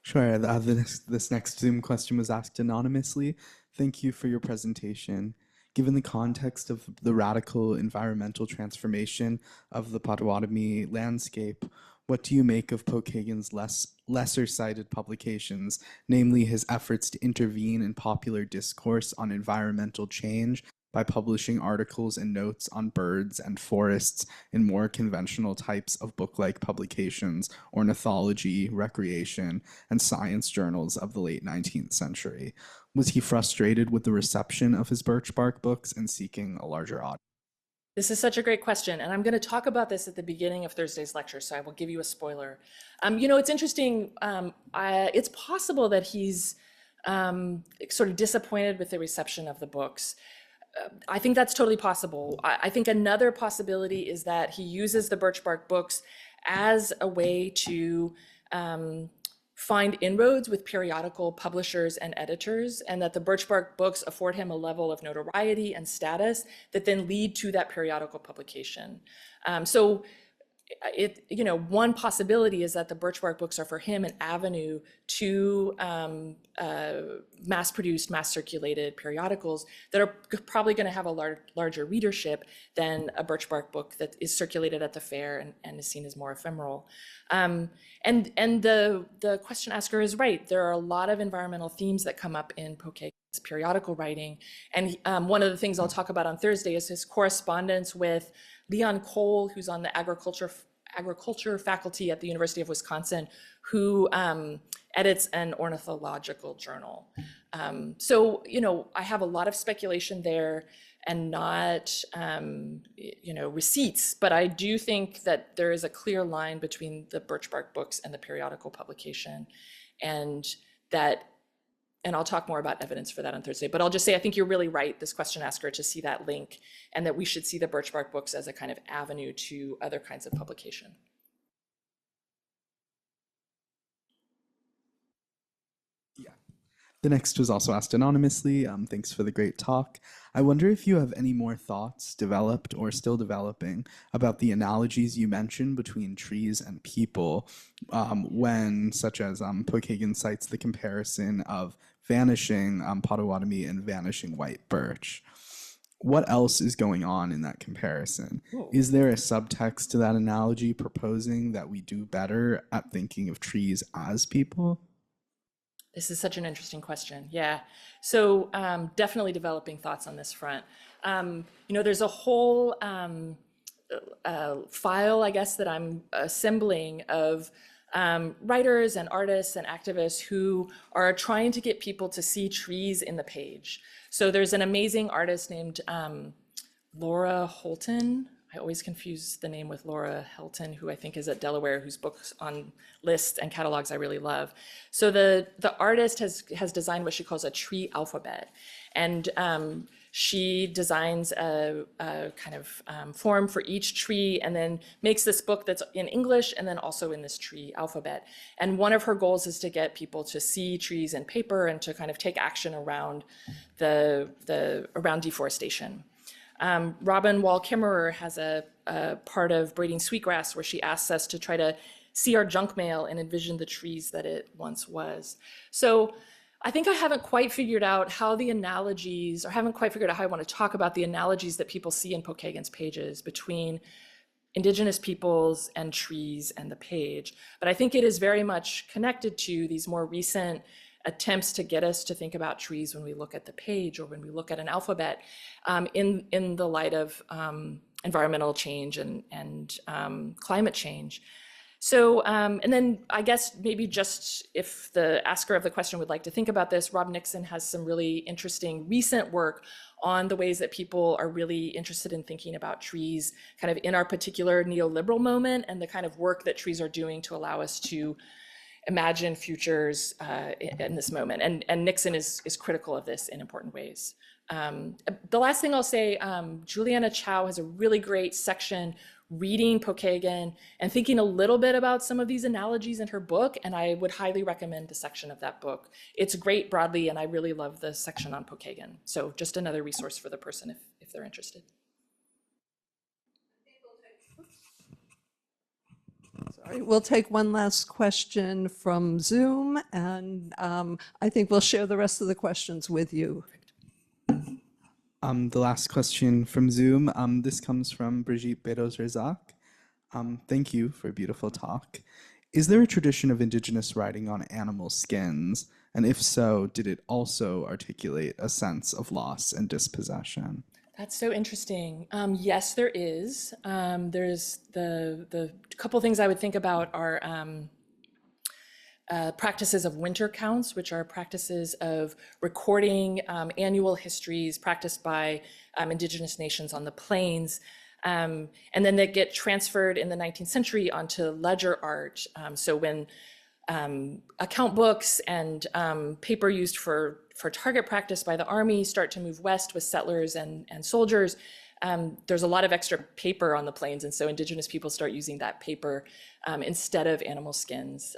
Sure. This next Zoom question was asked anonymously. Thank you for your presentation. Given the context of the radical environmental transformation of the Potawatomi landscape, what do you make of Pokagon's lesser-cited publications, namely his efforts to intervene in popular discourse on environmental change by publishing articles and notes on birds and forests in more conventional types of book-like publications, ornithology, recreation, and science journals of the late 19th century? Was he frustrated with the reception of his birchbark books and seeking a larger audience? This is such a great question, and I'm going to talk about this at the beginning of Thursday's lecture, so I will give you a spoiler. It's interesting. It's possible that he's sort of disappointed with the reception of the books. I think that's totally possible. I think another possibility is that he uses the birchbark books as a way to find inroads with periodical publishers and editors, and that the birchbark books afford him a level of notoriety and status that then lead to that periodical publication. So one possibility is that the birchbark books are for him an avenue to mass-produced, mass-circulated periodicals that are probably going to have a larger readership than a birchbark book that is circulated at the fair and is seen as more ephemeral. And the question asker is right. There are a lot of environmental themes that come up in Pokagon's periodical writing. And one of the things I'll talk about on Thursday is his correspondence with Leon Cole, who's on the agriculture faculty at the University of Wisconsin, who edits an ornithological journal. So, I have a lot of speculation there and not, receipts, but I do think that there is a clear line between the Birchbark books and the periodical publication, and I'll talk more about evidence for that on Thursday, but I'll just say, I think you're really right, this question asker, to see that link, and that we should see the Birchbark books as a kind of avenue to other kinds of publication. The next was also asked anonymously. Thanks for the great talk. I wonder if you have any more thoughts, developed or still developing, about the analogies you mentioned between trees and people, when, such as Pokagon cites the comparison of vanishing Potawatomi and vanishing white birch. What else is going on in that comparison? Whoa. Is there a subtext to that analogy proposing that we do better at thinking of trees as people? This is such an interesting question. Yeah. So definitely developing thoughts on this front. There's a whole file, I guess, that I'm assembling of writers and artists and activists who are trying to get people to see trees in the page. So there's an amazing artist named Laura Holton. I always confuse the name with Laura Helton, who I think is at Delaware, whose books on lists and catalogs I really love. So the artist has designed what she calls a tree alphabet. And she designs a kind of form for each tree, and then makes this book that's in English and then also in this tree alphabet. And one of her goals is to get people to see trees in paper and to kind of take action around around deforestation. Robin Wall-Kimmerer has a part of Braiding Sweetgrass where she asks us to try to see our junk mail and envision the trees that it once was. So I think I haven't quite figured out how the analogies, or haven't quite figured out how I want to talk about the analogies that people see in Pokagon's pages between Indigenous peoples and trees and the page. But I think it is very much connected to these more recent attempts to get us to think about trees when we look at the page or when we look at an alphabet in the light of environmental change and climate change. So, and then I guess maybe just if the asker of the question would like to think about this, Rob Nixon has some really interesting recent work on the ways that people are really interested in thinking about trees kind of in our particular neoliberal moment, and the kind of work that trees are doing to allow us to imagine futures in this moment. And Nixon is critical of this in important ways. The last thing I'll say, Juliana Chow has a really great section reading Pokagon and thinking a little bit about some of these analogies in her book, and I would highly recommend the section of that book. It's great broadly, and I really love the section on Pokagon. So just another resource for the person if they're interested. Sorry, we'll take one last question from Zoom, and I think we'll share the rest of the questions with you. The last question from Zoom, this comes from Brigitte Bedos-Rezak. Thank you for a beautiful talk. Is there a tradition of Indigenous writing on animal skins? And if so, did it also articulate a sense of loss and dispossession? That's so interesting. Yes, there is. There's the couple things I would think about are practices of winter counts, which are practices of recording annual histories practiced by Indigenous nations on the plains. And then they get transferred in the 19th century onto ledger art. So when account books and paper used for target practice by the army start to move west with settlers and soldiers, there's a lot of extra paper on the plains, and so Indigenous people start using that paper instead of animal skins.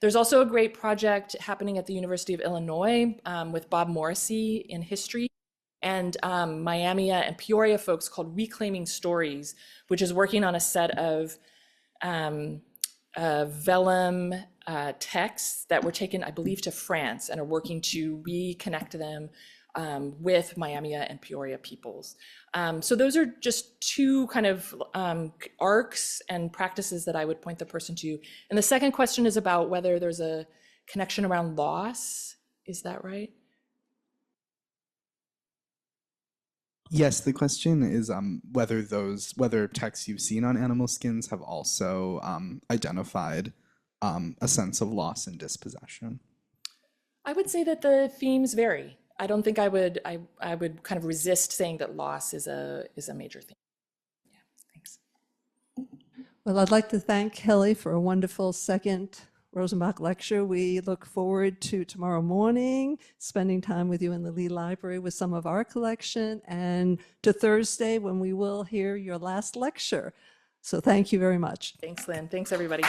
There's also a great project happening at the University of Illinois with Bob Morrissey in history, and Miamia and Peoria folks called Reclaiming Stories, which is working on a set of vellum texts that were taken, I believe, to France and are working to reconnect them with Miamia and Peoria peoples. So those are just two kind of arcs and practices that I would point the person to. And the second question is about whether there's a connection around loss. Is that right? Yes, the question is whether texts you've seen on animal skins have also identified a sense of loss and dispossession. I would say that the themes vary. I don't think I would kind of resist saying that loss is a major theme. Yeah, thanks. Well, I'd like to thank Kelly for a wonderful second Rosenbach lecture. We look forward to tomorrow morning, spending time with you in the Lee Library with some of our collection, and to Thursday when we will hear your last lecture. So thank you very much. Thanks, Lynn. Thanks, everybody.